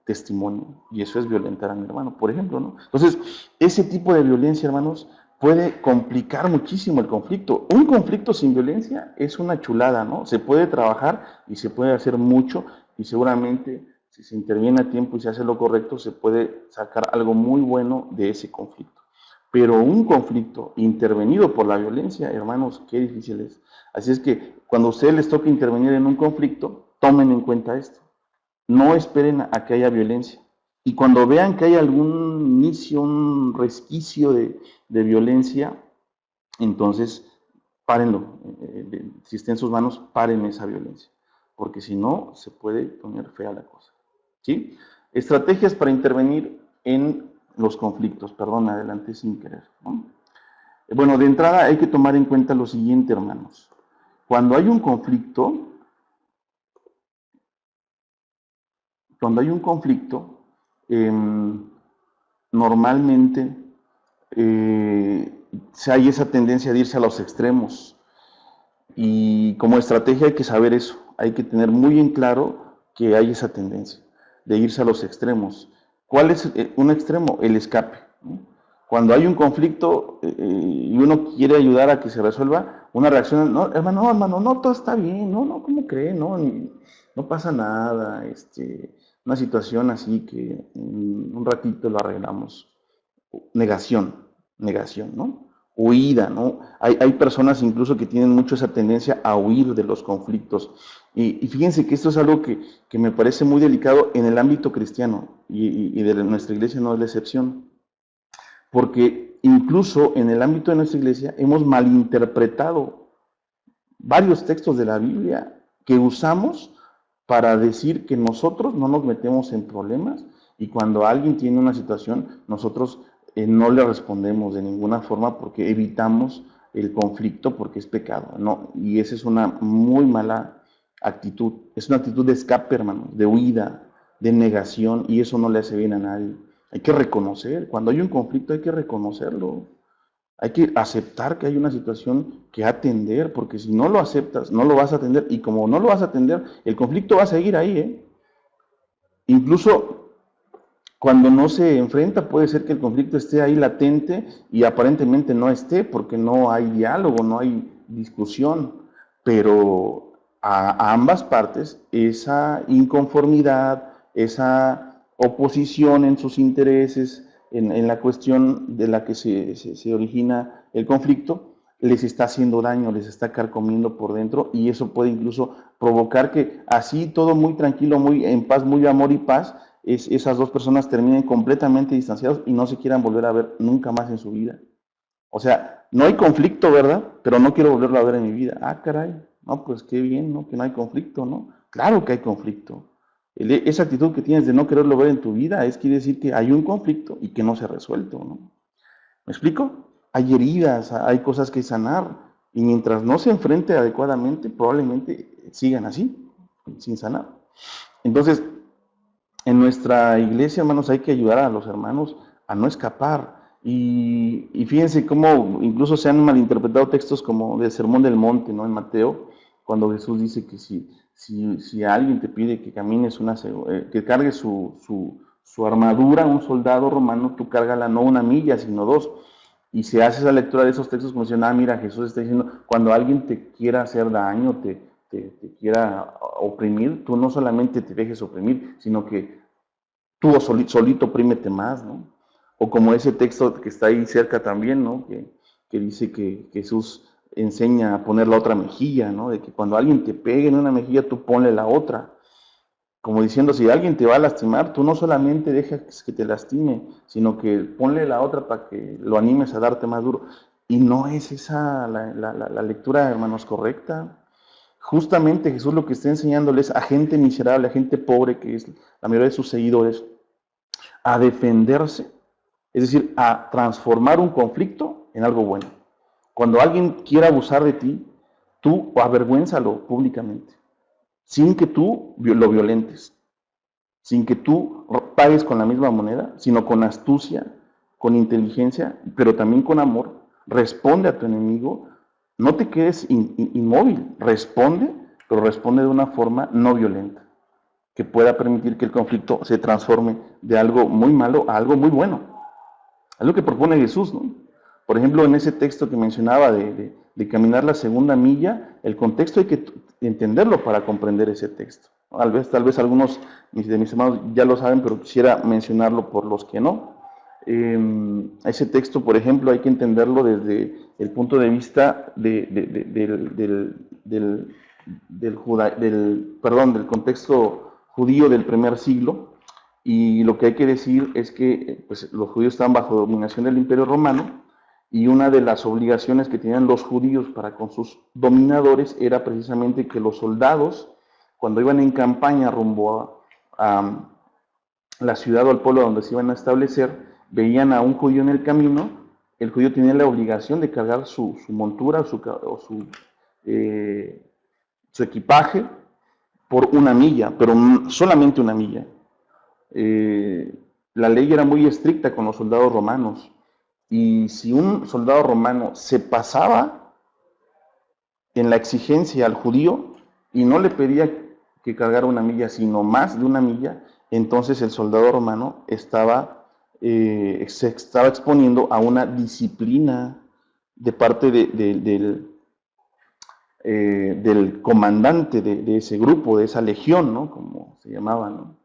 Speaker 1: testimonio, y eso es violentar a mi hermano, por ejemplo, ¿no? Entonces, ese tipo de violencia, hermanos, puede complicar muchísimo el conflicto. Un conflicto sin violencia es una chulada, ¿no? Se puede trabajar y se puede hacer mucho, y seguramente si se interviene a tiempo y se hace lo correcto, se puede sacar algo muy bueno de ese conflicto. Pero un conflicto intervenido por la violencia, hermanos, qué difícil es. Así es que cuando a ustedes les toque intervenir en un conflicto, tomen en cuenta esto. No esperen a que haya violencia. Y cuando vean que hay algún inicio, un resquicio de violencia, entonces párenlo. Si está en sus manos, paren esa violencia. Porque si no, se puede poner fea la cosa. ¿Sí? Estrategias para intervenir en los conflictos. Perdón, me adelanté sin querer, ¿no? Bueno, de entrada hay que tomar en cuenta lo siguiente, hermanos. Cuando hay un conflicto, normalmente hay esa tendencia de irse a los extremos. Y como estrategia hay que saber eso. Hay que tener muy en claro que hay esa tendencia de irse a los extremos. ¿Cuál es un extremo? El escape, ¿no? Cuando hay un conflicto y uno quiere ayudar a que se resuelva, una reacción, no, hermano, no, todo está bien, no, ¿cómo cree? No pasa nada, una situación así que en un ratito lo arreglamos. Negación, ¿no? Huida, ¿no? Hay personas incluso que tienen mucho esa tendencia a huir de los conflictos. Y fíjense que esto es algo que me parece muy delicado en el ámbito cristiano, y de nuestra iglesia no es la excepción. Porque incluso en el ámbito de nuestra iglesia hemos malinterpretado varios textos de la Biblia que usamos para decir que nosotros no nos metemos en problemas, y cuando alguien tiene una situación, nosotros no le respondemos de ninguna forma porque evitamos el conflicto porque es pecado, ¿no? Y esa es una muy mala actitud. Es una actitud de escape, hermano, de huida, de negación, y eso no le hace bien a nadie. Hay que reconocer, cuando hay un conflicto hay que reconocerlo. Hay que aceptar que hay una situación que atender, porque si no lo aceptas, no lo vas a atender, y como no lo vas a atender, el conflicto va a seguir ahí, ¿eh? Incluso cuando no se enfrenta, puede ser que el conflicto esté ahí latente y aparentemente no esté, porque no hay diálogo, no hay discusión, pero a ambas partes esa inconformidad, esa oposición en sus intereses, en la cuestión de la que se origina el conflicto, les está haciendo daño, les está carcomiendo por dentro, y eso puede incluso provocar que así todo muy tranquilo, muy en paz, muy amor y paz, esas dos personas terminen completamente distanciados y no se quieran volver a ver nunca más en su vida. O sea, no hay conflicto, ¿verdad? Pero no quiero volverlo a ver en mi vida. Ah, caray. No, pues qué bien, ¿no? Que no hay conflicto, ¿no? Claro que hay conflicto. Esa actitud que tienes de no quererlo ver en tu vida quiere decir que hay un conflicto y que no se ha resuelto, ¿no? ¿Me explico? Hay heridas, hay cosas que sanar. Y mientras no se enfrente adecuadamente, probablemente sigan así, sin sanar. Entonces, en nuestra iglesia, hermanos, hay que ayudar a los hermanos a no escapar. Y fíjense cómo incluso se han malinterpretado textos como del Sermón del Monte, ¿no? En Mateo, cuando Jesús dice que si alguien te pide que camines que cargues su armadura, un soldado romano, tú cárgala no 1 milla, sino 2. Y si haces la lectura de esos textos, como dicen, mira, Jesús está diciendo, cuando alguien te quiera hacer daño, te quiera oprimir, tú no solamente te dejes oprimir, sino que tú solito oprímete más, ¿no? O como ese texto que está ahí cerca también, ¿no? Que dice que Jesús enseña a poner la otra mejilla, ¿no? De que cuando alguien te pegue en una mejilla, tú ponle la otra. Como diciendo, si alguien te va a lastimar, tú no solamente dejas que te lastime, sino que ponle la otra para que lo animes a darte más duro. Y no es esa la lectura, hermanos, correcta. Justamente Jesús lo que está enseñándoles a gente miserable, a gente pobre, que es la mayoría de sus seguidores, a defenderse, es decir, a transformar un conflicto en algo bueno. Cuando alguien quiera abusar de ti, tú avergüénzalo públicamente, sin que tú lo violentes, sin que tú pagues con la misma moneda, sino con astucia, con inteligencia, pero también con amor. Responde a tu enemigo, no te quedes inmóvil, responde, pero responde de una forma no violenta, que pueda permitir que el conflicto se transforme de algo muy malo a algo muy bueno. Es lo que propone Jesús, ¿no? Por ejemplo, en ese texto que mencionaba de caminar la 2 milla, el contexto hay que entenderlo para comprender ese texto. Tal vez algunos de mis hermanos ya lo saben, pero quisiera mencionarlo por los que no. Ese texto, por ejemplo, hay que entenderlo desde el punto de vista del contexto judío del primer siglo. Y lo que hay que decir es que pues, los judíos estaban bajo dominación del Imperio Romano, y una de las obligaciones que tenían los judíos para con sus dominadores era precisamente que los soldados, cuando iban en campaña rumbo a la ciudad o al pueblo donde se iban a establecer, veían a un judío en el camino. El judío tenía la obligación de cargar su montura o su equipaje por 1 milla, pero solamente 1 milla. La ley era muy estricta con los soldados romanos, y si un soldado romano se pasaba en la exigencia al judío y no le pedía que cargara 1 milla, sino más de 1 milla, entonces el soldado romano se estaba exponiendo a una disciplina de parte del comandante de ese grupo, de esa legión, ¿no? Como se llamaba, ¿no?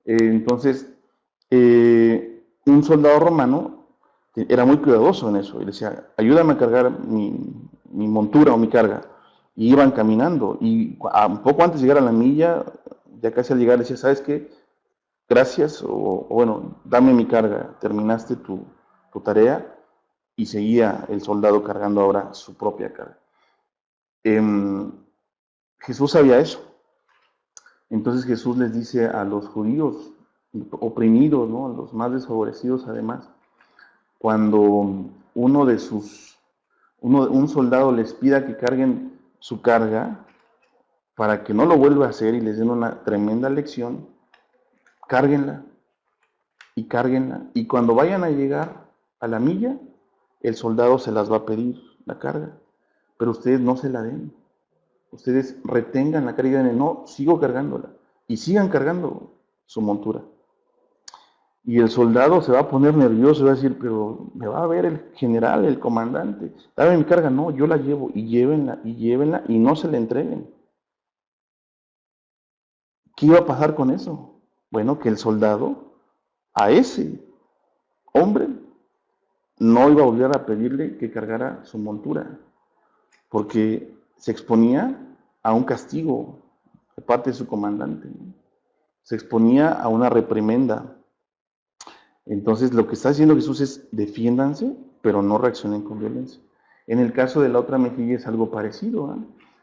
Speaker 1: Entonces, un soldado romano era muy cuidadoso en eso. Y decía, ayúdame a cargar mi montura o mi carga. Y iban caminando. Y un poco antes de llegar a la milla, ya casi al llegar, decía, ¿sabes qué? Gracias, o bueno, dame mi carga. Terminaste tu tarea. Y seguía el soldado cargando ahora su propia carga. Jesús sabía eso. Entonces Jesús les dice a los judíos oprimidos, ¿no? A los más desfavorecidos además, cuando un soldado les pida que carguen su carga, para que no lo vuelva a hacer y les den una tremenda lección, cárguenla y cárguenla. Y cuando vayan a llegar a la milla, el soldado se las va a pedir, la carga, pero ustedes no se la den. Ustedes retengan la carga y digan, no, sigo cargándola. Y sigan cargando su montura. Y el soldado se va a poner nervioso y va a decir, pero me va a ver el general, el comandante. Dame mi carga, no, yo la llevo, y llévenla, y no se la entreguen. ¿Qué iba a pasar con eso? Bueno, que el soldado, a ese hombre, no iba a volver a pedirle que cargara su montura, porque se exponía a un castigo de parte de su comandante, ¿no? Se exponía a una reprimenda. Entonces, lo que está diciendo Jesús es, defiéndanse, pero no reaccionen con violencia. En el caso de la otra mejilla es algo parecido, ¿eh?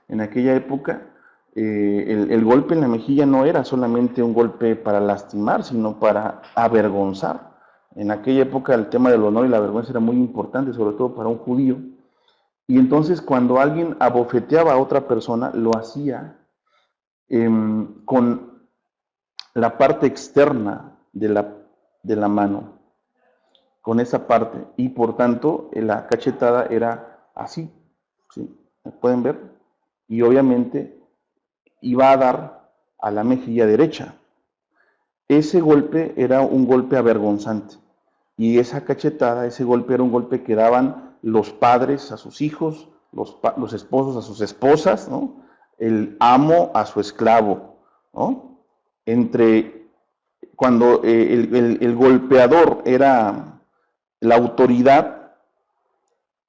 Speaker 1: En aquella época el golpe en la mejilla no era solamente un golpe para lastimar, sino para avergonzar. En aquella época el tema del honor y la vergüenza era muy importante, sobre todo para un judío. Y entonces cuando alguien abofeteaba a otra persona, lo hacía con la parte externa de la mano, con esa parte, y por tanto la cachetada era así, ¿sí? ¿Me pueden ver? Y obviamente iba a dar a la mejilla derecha. Ese golpe era un golpe avergonzante, y esa cachetada, ese golpe era un golpe que daban los padres a sus hijos, los esposos a sus esposas, ¿no? El amo a su esclavo, ¿no? Cuando el golpeador era la autoridad,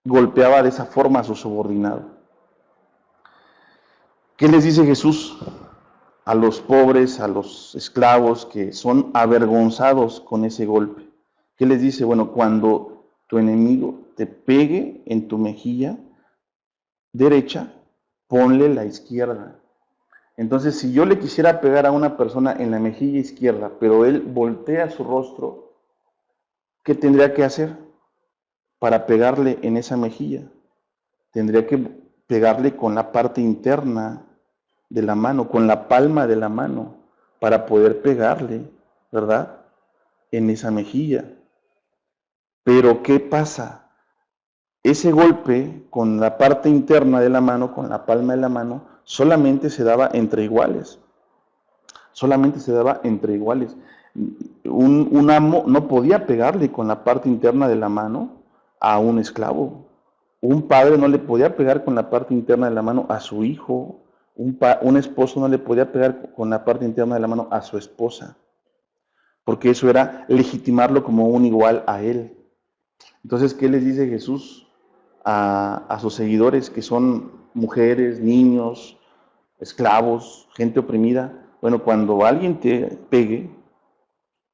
Speaker 1: golpeaba de esa forma a su subordinado. ¿Qué les dice Jesús a los pobres, a los esclavos que son avergonzados con ese golpe? ¿Qué les dice? Bueno, cuando tu enemigo te pegue en tu mejilla derecha, ponle la izquierda. Entonces, si yo le quisiera pegar a una persona en la mejilla izquierda, pero él voltea su rostro, ¿qué tendría que hacer para pegarle en esa mejilla? Tendría que pegarle con la parte interna de la mano, con la palma de la mano, para poder pegarle, ¿verdad? En esa mejilla. Pero ¿qué pasa? Ese golpe con la parte interna de la mano, con la palma de la mano, solamente se daba entre iguales. Solamente se daba entre iguales. Un amo no podía pegarle con la parte interna de la mano a un esclavo. Un padre no le podía pegar con la parte interna de la mano a su hijo. Un esposo no le podía pegar con la parte interna de la mano a su esposa, porque eso era legitimarlo como un igual a él. Entonces, ¿qué les dice Jesús a sus seguidores que son mujeres, niños, esclavos, gente oprimida? Bueno, cuando alguien te pegue,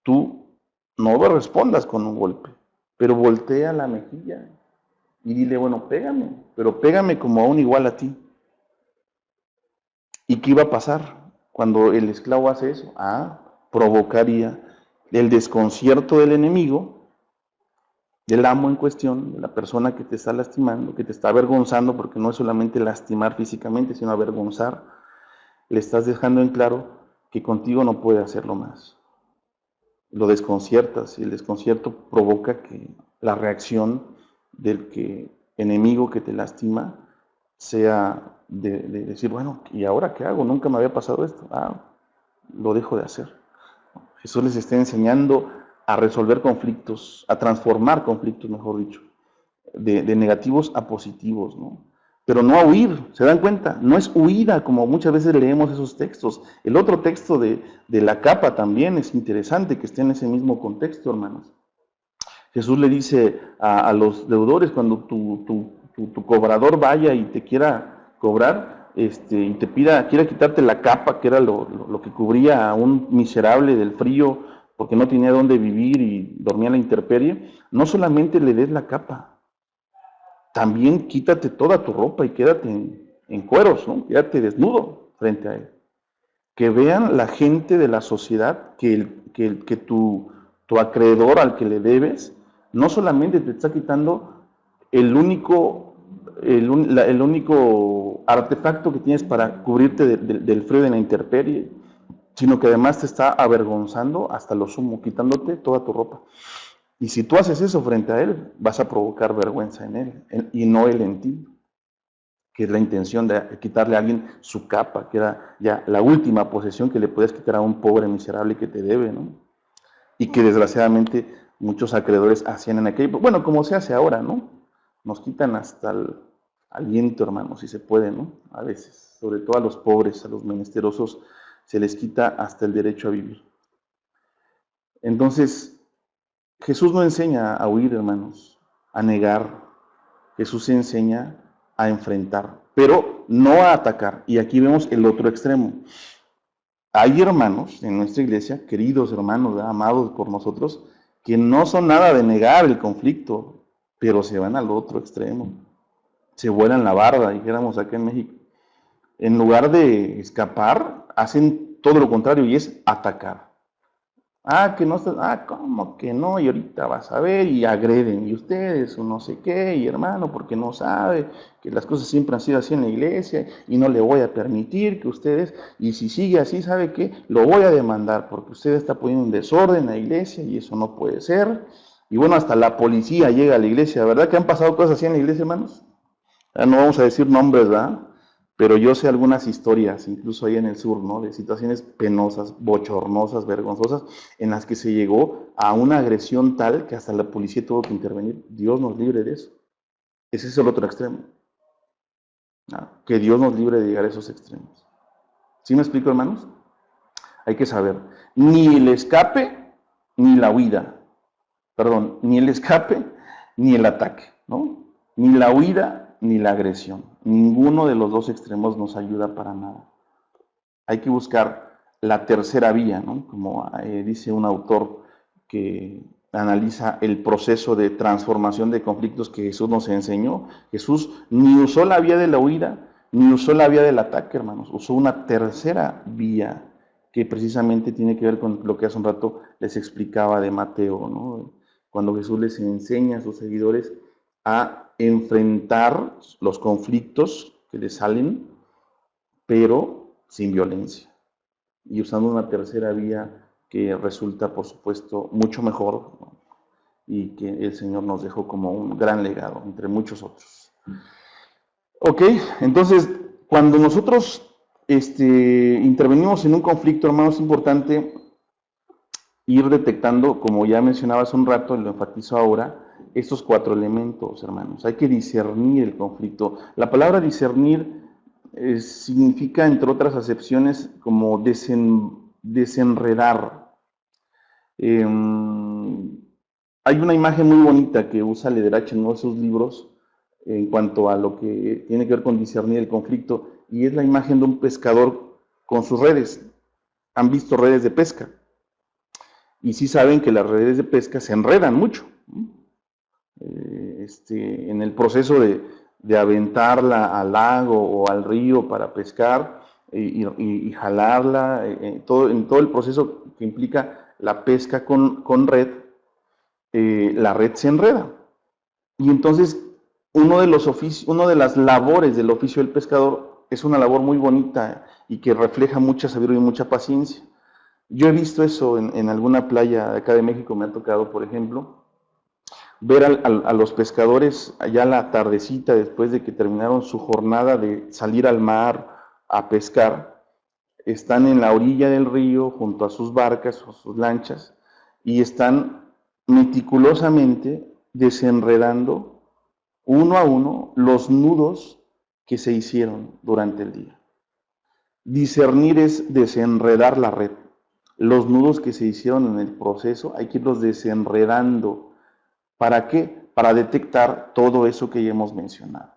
Speaker 1: tú no lo respondas con un golpe, pero voltea la mejilla y dile, bueno, pégame, pero pégame como a un igual a ti. ¿Y qué iba a pasar cuando el esclavo hace eso? Provocaría el desconcierto del enemigo, del amo en cuestión, de la persona que te está lastimando, que te está avergonzando, porque no es solamente lastimar físicamente, sino avergonzar. Le estás dejando en claro que contigo no puede hacerlo más. Lo desconciertas, y el desconcierto provoca que la reacción del enemigo que te lastima sea de decir, bueno, ¿y ahora qué hago? Nunca me había pasado esto. Lo dejo de hacer. Jesús les está enseñando a resolver conflictos, a transformar conflictos, mejor dicho, de negativos a positivos, ¿no? Pero no a huir, ¿se dan cuenta? No es huida como muchas veces leemos esos textos. El otro texto de la capa también es interesante que esté en ese mismo contexto, hermanos. Jesús le dice a los deudores, cuando tu cobrador vaya y te quiera cobrar, y te quiera quitarte la capa, que era lo que cubría a un miserable del frío, porque no tenía dónde vivir y dormía en la intemperie, no solamente le des la capa, también quítate toda tu ropa y quédate en cueros, ¿no? Quédate desnudo frente a él. Que vean la gente de la sociedad que tu acreedor al que le debes no solamente te está quitando el único artefacto que tienes para cubrirte del frío de la intemperie, sino que además te está avergonzando hasta lo sumo, quitándote toda tu ropa. Y si tú haces eso frente a él, vas a provocar vergüenza en él y no él en ti, que es la intención de quitarle a alguien su capa, que era ya la última posesión que le puedes quitar a un pobre miserable que te debe, ¿no? Y que desgraciadamente muchos acreedores hacían en aquel, bueno, como se hace ahora, ¿no? Nos quitan hasta el aliento, hermano, si se puede, ¿no? A veces, sobre todo a los pobres, a los menesterosos, se les quita hasta el derecho a vivir. Entonces, Jesús no enseña a huir, hermanos, a negar. Jesús enseña a enfrentar, pero no a atacar. Y aquí vemos el otro extremo. Hay hermanos en nuestra iglesia, queridos hermanos, amados por nosotros, que no son nada de negar el conflicto. pero se van al otro extremo. Se vuelan la barda, dijéramos acá en México. En lugar de escapar, hacen todo lo contrario y es atacar. Ah, que no está, ¿cómo que no? Y ahorita vas a ver y agreden. Y ustedes, o no sé qué, y hermano, porque no sabe que las cosas siempre han sido así en la iglesia y no le voy a permitir que ustedes, y si sigue así, ¿sabe qué? Lo voy a demandar porque usted está poniendo un desorden en la iglesia y eso no puede ser. Y bueno, hasta la policía llega a la iglesia, ¿verdad que han pasado cosas así en la iglesia, hermanos? No vamos a decir nombres, ¿verdad? Pero yo sé algunas historias, incluso ahí en el sur, ¿no? De situaciones penosas, bochornosas, vergonzosas, en las que se llegó a una agresión tal que hasta la policía tuvo que intervenir. Dios nos libre de eso. Ese es el otro extremo. ¿No? Que Dios nos libre de llegar a esos extremos. ¿Sí me explico, hermanos? Hay que saber, ni el escape, ni la huida. Perdón, ni el escape, ni el ataque, ¿no? Ni la huida, ni la agresión. Ninguno de los dos extremos nos ayuda para nada. Hay que buscar la tercera vía, ¿no? Como dice un autor que analiza el proceso de transformación de conflictos que Jesús nos enseñó. Jesús ni usó la vía de la huida, ni usó la vía del ataque, hermanos. Usó una tercera vía que precisamente tiene que ver con lo que hace un rato les explicaba de Mateo, ¿no? Cuando Jesús les enseña a sus seguidores a enfrentar los conflictos que les salen, pero sin violencia y usando una tercera vía que resulta, por supuesto, mucho mejor, ¿no? Y que el Señor nos dejó como un gran legado, entre muchos otros. Ok, entonces, cuando nosotros intervenimos en un conflicto, hermano, es importante ir detectando, como ya mencionaba hace un rato y lo enfatizo ahora, estos 4 elementos, hermanos. Hay que discernir el conflicto. La palabra discernir significa, entre otras acepciones, como desenredar. Hay una imagen muy bonita que usa Liderazgo en uno de sus libros en cuanto a lo que tiene que ver con discernir el conflicto, y es la imagen de un pescador con sus redes. Han visto redes de pesca y sí saben que las redes de pesca se enredan mucho. En el proceso de aventarla al lago o al río para pescar y jalarla, en todo el proceso que implica la pesca con red, la red se enreda. Y entonces uno de las labores del oficio del pescador es una labor muy bonita y que refleja mucha sabiduría y mucha paciencia. Yo he visto eso en alguna playa de acá de México, me ha tocado, por ejemplo, ver a los pescadores allá a la tardecita, después de que terminaron su jornada de salir al mar a pescar, están en la orilla del río junto a sus barcas o sus lanchas y están meticulosamente desenredando uno a uno los nudos que se hicieron durante el día. Discernir es desenredar la red. Los nudos que se hicieron en el proceso hay que irlos desenredando. ¿Para qué? Para detectar todo eso que ya hemos mencionado.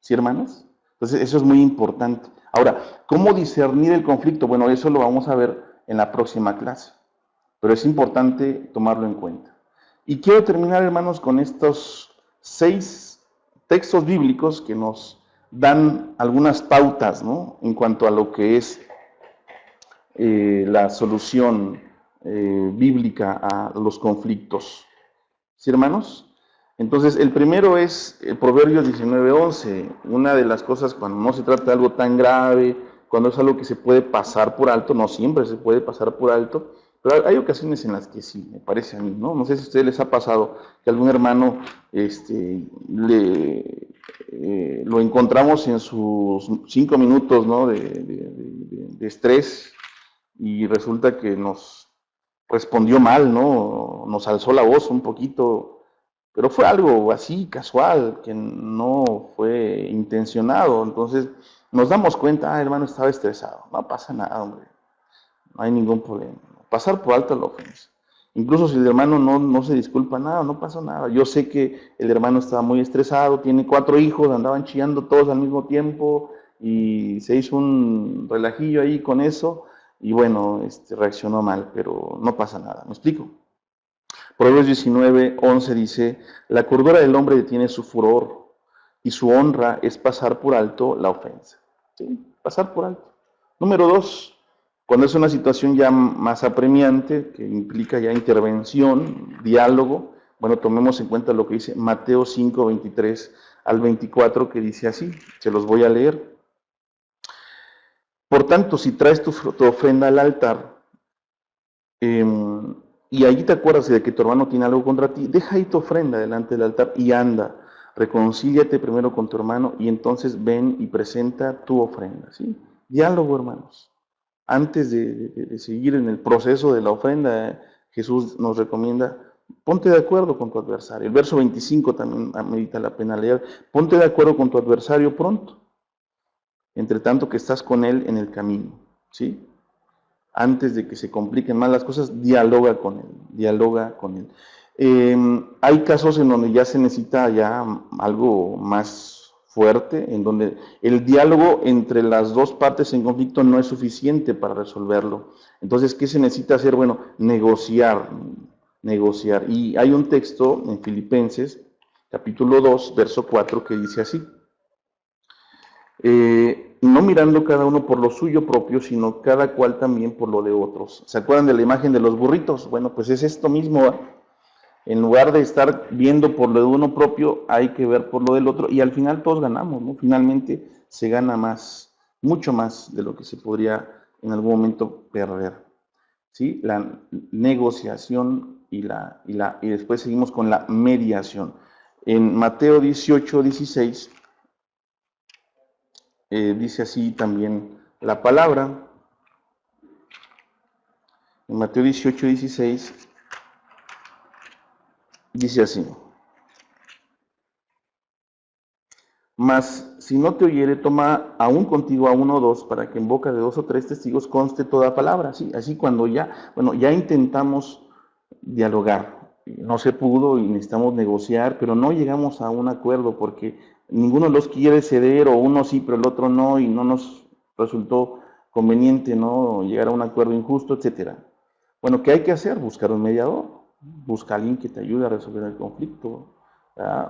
Speaker 1: ¿Sí, hermanos? Entonces, eso es muy importante. Ahora, ¿cómo discernir el conflicto? Bueno, eso lo vamos a ver en la próxima clase, pero es importante tomarlo en cuenta. Y quiero terminar, hermanos, con estos 6 textos bíblicos que nos dan algunas pautas, ¿no? En cuanto a lo que es la solución bíblica a los conflictos. ¿Sí, hermanos? Entonces, el primero es el Proverbios 19:11. Una de las cosas cuando no se trata de algo tan grave, cuando es algo que se puede pasar por alto, no siempre se puede pasar por alto, pero hay ocasiones en las que sí, me parece a mí, ¿no? No sé si a ustedes les ha pasado que algún hermano lo encontramos en sus 5 minutos, ¿no? de estrés y resulta que nos respondió mal, ¿no? Nos alzó la voz un poquito, pero fue algo así casual, que no fue intencionado. Entonces nos damos cuenta, hermano, estaba estresado. No pasa nada, hombre. No hay ningún problema. Pasar por alto la ofensa. Incluso si el hermano no se disculpa nada, no pasa nada. Yo sé que el hermano estaba muy estresado, tiene 4 hijos, andaban chillando todos al mismo tiempo y se hizo un relajillo ahí con eso y bueno, reaccionó mal, pero no pasa nada. ¿Me explico? Proverbios 19:11 dice, la cordura del hombre detiene su furor y su honra es pasar por alto la ofensa. ¿Sí? Pasar por alto. Número 2, cuando es una situación ya más apremiante, que implica ya intervención, diálogo, bueno, tomemos en cuenta lo que dice Mateo 5:23 al 24, que dice así, se los voy a leer. Por tanto, si traes tu ofrenda al altar, y allí te acuerdas de que tu hermano tiene algo contra ti, deja ahí tu ofrenda delante del altar y anda, reconcíliate primero con tu hermano y entonces ven y presenta tu ofrenda, ¿sí? Diálogo, hermanos. Antes de seguir en el proceso de la ofrenda, Jesús nos recomienda, ponte de acuerdo con tu adversario. El verso 25 también amerita la pena leer, ponte de acuerdo con tu adversario pronto, entre tanto que estás con él en el camino, ¿sí? Antes de que se compliquen más las cosas, dialoga con él, dialoga con él. Hay casos en donde ya se necesita ya algo más fuerte, en donde el diálogo entre las dos partes en conflicto no es suficiente para resolverlo. Entonces, ¿qué se necesita hacer? Bueno, negociar. Y hay un texto en Filipenses, capítulo 2, verso 4, que dice así. No mirando cada uno por lo suyo propio, sino cada cual también por lo de otros. ¿Se acuerdan de la imagen de los burritos? Bueno, pues es esto mismo, ¿eh? En lugar de estar viendo por lo de uno propio, hay que ver por lo del otro, y al final todos ganamos, ¿no? Finalmente se gana más, mucho más de lo que se podría en algún momento perder, ¿sí? La negociación y después seguimos con la mediación. En Mateo 18:16 dice así también la palabra. En Mateo 18:16 dice así. Mas si no te oyere, toma aún contigo a uno o dos, para que en boca de 2 o 3 testigos conste toda palabra. ¿Sí? Así cuando ya intentamos dialogar, no se pudo y necesitamos negociar, pero no llegamos a un acuerdo porque ninguno de los quiere ceder, o uno sí, pero el otro no, y no nos resultó conveniente, ¿no?, llegar a un acuerdo injusto, etcétera. Bueno, ¿qué hay que hacer? Buscar un mediador, buscar a alguien que te ayude a resolver el conflicto.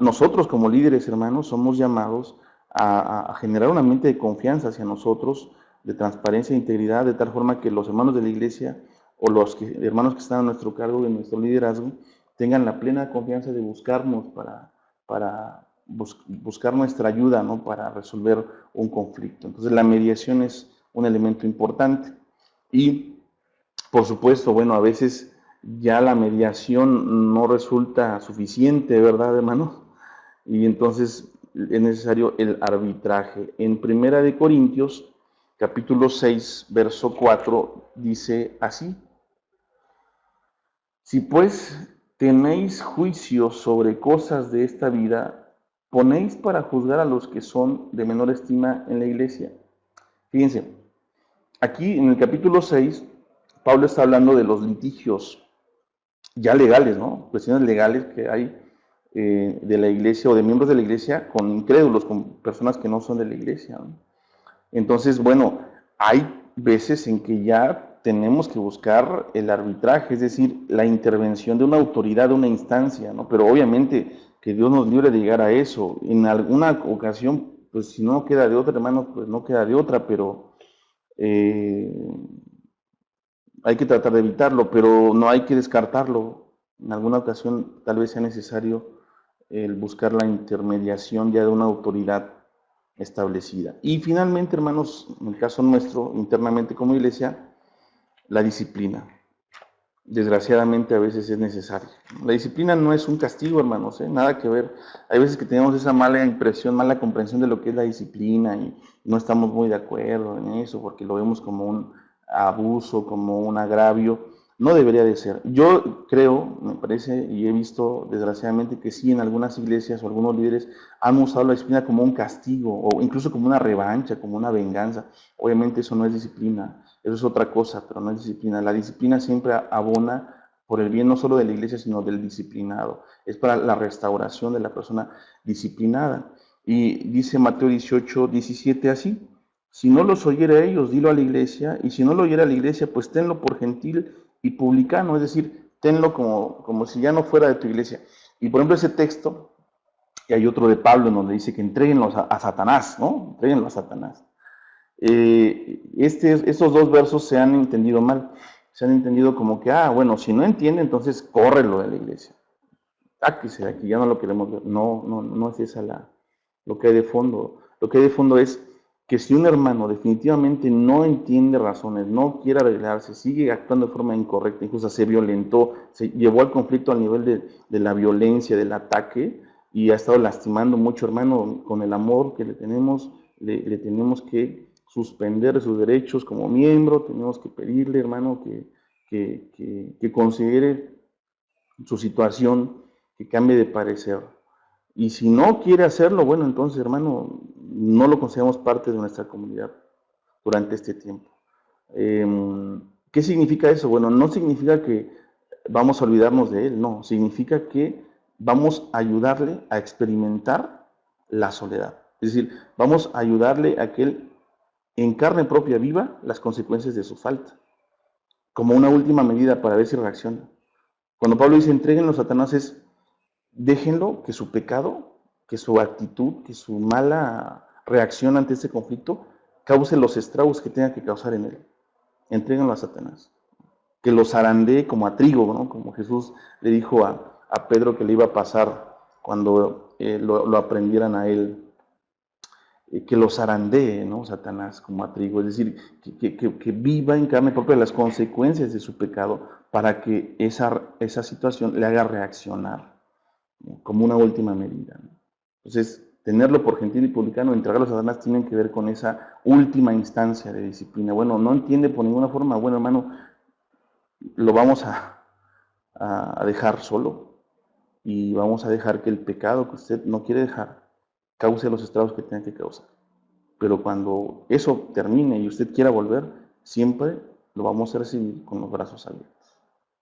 Speaker 1: Nosotros como líderes, hermanos, somos llamados a generar un ambiente de confianza hacia nosotros, de transparencia e integridad, de tal forma que los hermanos de la iglesia o los hermanos que están a nuestro cargo, de nuestro liderazgo, tengan la plena confianza de buscarnos para buscar nuestra ayuda, ¿no?, para resolver un conflicto. Entonces la mediación es un elemento importante. Y por supuesto, bueno, a veces ya la mediación no resulta suficiente, ¿verdad, hermano? Y entonces es necesario el arbitraje. En Primera de Corintios, capítulo 6, verso 4, dice así: si pues tenéis juicio sobre cosas de esta vida, ponéis para juzgar a los que son de menor estima en la iglesia. Fíjense, aquí en el capítulo 6, Pablo está hablando de los litigios ya legales, ¿no? Cuestiones legales que hay de la iglesia o de miembros de la iglesia con incrédulos, con personas que no son de la iglesia, ¿no? Entonces, bueno, hay veces en que ya tenemos que buscar el arbitraje, es decir, la intervención de una autoridad, de una instancia, ¿no? Pero obviamente que Dios nos libre de llegar a eso. En alguna ocasión, pues si no queda de otra, hermano, pues no queda de otra, pero hay que tratar de evitarlo, pero no hay que descartarlo. En alguna ocasión tal vez sea necesario el buscar la intermediación ya de una autoridad establecida. Y finalmente, hermanos, en el caso nuestro, internamente como iglesia, la disciplina. Desgraciadamente a veces es necesaria. La disciplina no es un castigo, hermanos, nada que ver. Hay veces que tenemos esa mala impresión, mala comprensión de lo que es la disciplina y no estamos muy de acuerdo en eso porque lo vemos como un abuso, como un agravio. No debería de ser. Yo creo, me parece, y he visto desgraciadamente que sí, en algunas iglesias o algunos líderes han usado la disciplina como un castigo o incluso como una revancha, como una venganza. Obviamente eso no es disciplina, eso es otra cosa, pero no es disciplina. La disciplina siempre abona por el bien no solo de la iglesia, sino del disciplinado. Es para la restauración de la persona disciplinada. Y dice Mateo 18:17 así: si no los oyera a ellos, dilo a la iglesia, y si no lo oyera a la iglesia, pues tenlo por gentil y publicano, es decir, tenlo como si ya no fuera de tu iglesia. Y por ejemplo ese texto, y hay otro de Pablo en donde dice que entreguenlo a Satanás, ¿no? Entréguenlo a Satanás. Estos dos versos se han entendido mal. Se han entendido como que, bueno, si no entiende, entonces córrelo de la iglesia. Sáquese de aquí, ya no lo queremos ver. No, no, no es esa lo que hay de fondo. Lo que hay de fondo es que si un hermano definitivamente no entiende razones, no quiere arreglarse, sigue actuando de forma incorrecta, incluso se violentó, se llevó al conflicto al nivel de la violencia, del ataque, y ha estado lastimando mucho, hermano, con el amor que le tenemos que suspender sus derechos como miembro, tenemos que pedirle, hermano, que considere su situación, que cambie de parecer. Y si no quiere hacerlo, bueno, entonces, hermano, no lo consideramos parte de nuestra comunidad durante este tiempo. ¿Qué significa eso? Bueno, no significa que vamos a olvidarnos de él, no, significa que vamos a ayudarle a experimentar la soledad. Es decir, vamos a ayudarle a que él en carne propia viva las consecuencias de su falta, como una última medida para ver si reacciona. Cuando Pablo dice entréguenlo a Satanás es déjenlo que su pecado, que su actitud, que su mala reacción ante este conflicto cause los estragos que tenga que causar en él. Entréguenlo a Satanás. Que lo zarandee como a trigo, ¿no? Como Jesús le dijo a Pedro que le iba a pasar cuando lo aprendieran a él. Que lo zarandee, ¿no? Satanás como a trigo. Es decir, que viva en carne propia las consecuencias de su pecado para que esa situación le haga reaccionar, ¿no? Como una última medida, ¿no? Entonces, tenerlo por gentil y publicano, entregarlo a Satanás, tienen que ver con esa última instancia de disciplina. Bueno, no entiende por ninguna forma, bueno, hermano, lo vamos a dejar solo y vamos a dejar que el pecado que usted no quiere dejar cause los estragos que tenga que causar. Pero cuando eso termine y usted quiera volver, siempre lo vamos a recibir con los brazos abiertos.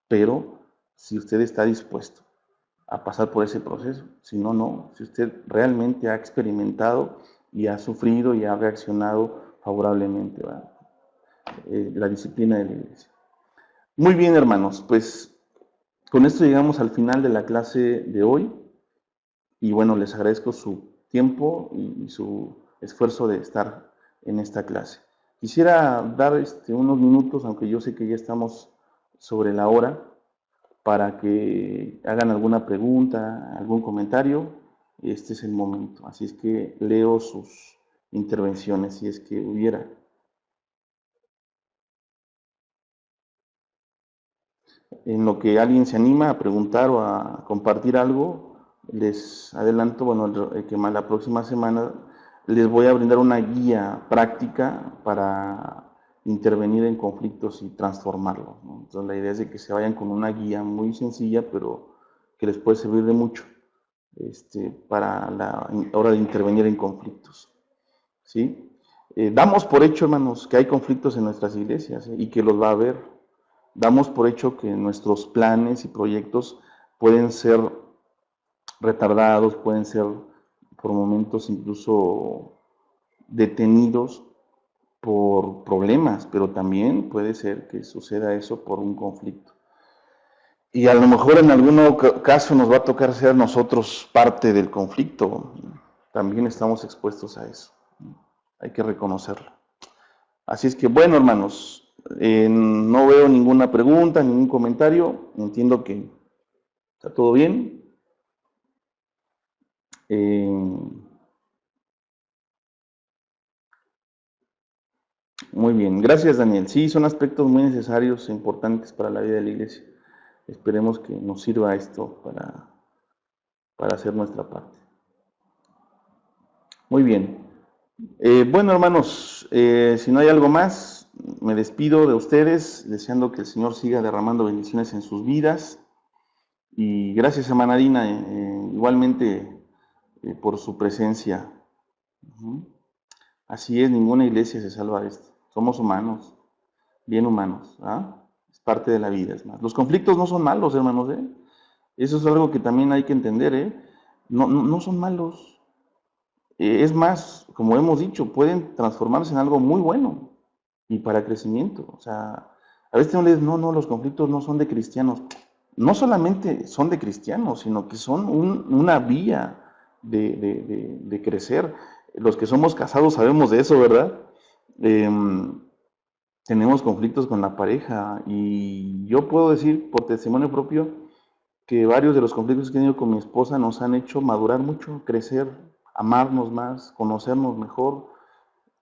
Speaker 1: Pero si usted está dispuesto a pasar por ese proceso, si no, no. Si usted realmente ha experimentado y ha sufrido y ha reaccionado favorablemente a la disciplina de la iglesia. Muy bien, hermanos, pues con esto llegamos al final de la clase de hoy y bueno, les agradezco su tiempo y su esfuerzo de estar en esta clase. Quisiera dar unos minutos, aunque yo sé que ya estamos sobre la hora, para que hagan alguna pregunta, algún comentario. Este es el momento. Así es que leo sus intervenciones, si es que hubiera. En lo que alguien se anima a preguntar o a compartir algo, les adelanto, bueno, que la próxima semana les voy a brindar una guía práctica para intervenir en conflictos y transformarlos, ¿no? Entonces la idea es de que se vayan con una guía muy sencilla, pero que les puede servir de mucho para la hora de intervenir en conflictos, ¿sí? Damos por hecho, hermanos, que hay conflictos en nuestras iglesias, y que los va a haber. Damos por hecho que nuestros planes y proyectos pueden ser retardados, pueden ser por momentos incluso detenidos por problemas, pero también puede ser que suceda eso por un conflicto. Y a lo mejor en algún caso nos va a tocar ser nosotros parte del conflicto. También estamos expuestos a eso. Hay que reconocerlo. Así es que bueno, hermanos, no veo ninguna pregunta, ningún comentario. Entiendo que está todo bien. Muy bien, gracias Daniel. Sí, son aspectos muy necesarios e importantes para la vida de la iglesia. Esperemos que nos sirva esto para hacer nuestra parte. Muy bien. Bueno, hermanos, si no hay algo más, me despido de ustedes, deseando que el Señor siga derramando bendiciones en sus vidas. Y gracias, hermana Dina, igualmente por su presencia. Así es, ninguna iglesia se salva de esto. Somos humanos, bien humanos, ¿ah? Es parte de la vida, es más. Los conflictos no son malos, hermanos, ¿eh? Eso es algo que también hay que entender, ¿eh? No son malos. Es más, como hemos dicho, pueden transformarse en algo muy bueno y para crecimiento. O sea, a veces uno le dice, no, los conflictos no son de cristianos. no solamente son de cristianos, sino que son una vía de crecer. Los que somos casados sabemos de eso, ¿verdad? Tenemos conflictos con la pareja y yo puedo decir por testimonio propio que varios de los conflictos que he tenido con mi esposa nos han hecho madurar mucho, crecer, amarnos más, conocernos mejor,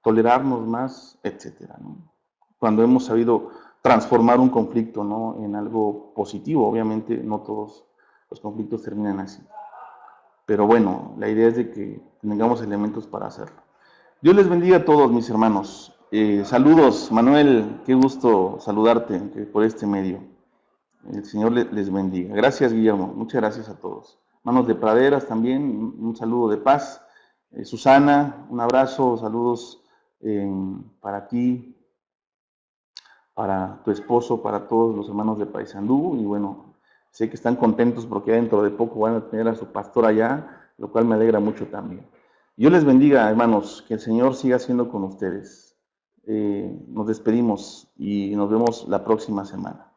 Speaker 1: tolerarnos más, etcétera, ¿no? Cuando hemos sabido transformar un conflicto, ¿no?, en algo positivo. Obviamente no todos los conflictos terminan así, pero bueno, la idea es de que tengamos elementos para hacerlo. Dios les bendiga a todos, mis hermanos. Saludos, Manuel, qué gusto saludarte por este medio. El Señor les bendiga. Gracias, Guillermo. Muchas gracias a todos. Manos de praderas también, un saludo de paz. Susana, un abrazo, saludos para ti, para tu esposo, para todos los hermanos de Paysandú. Y bueno, sé que están contentos porque dentro de poco van a tener a su pastor allá, lo cual me alegra mucho también. Dios les bendiga, hermanos, que el Señor siga siendo con ustedes. Nos despedimos y nos vemos la próxima semana.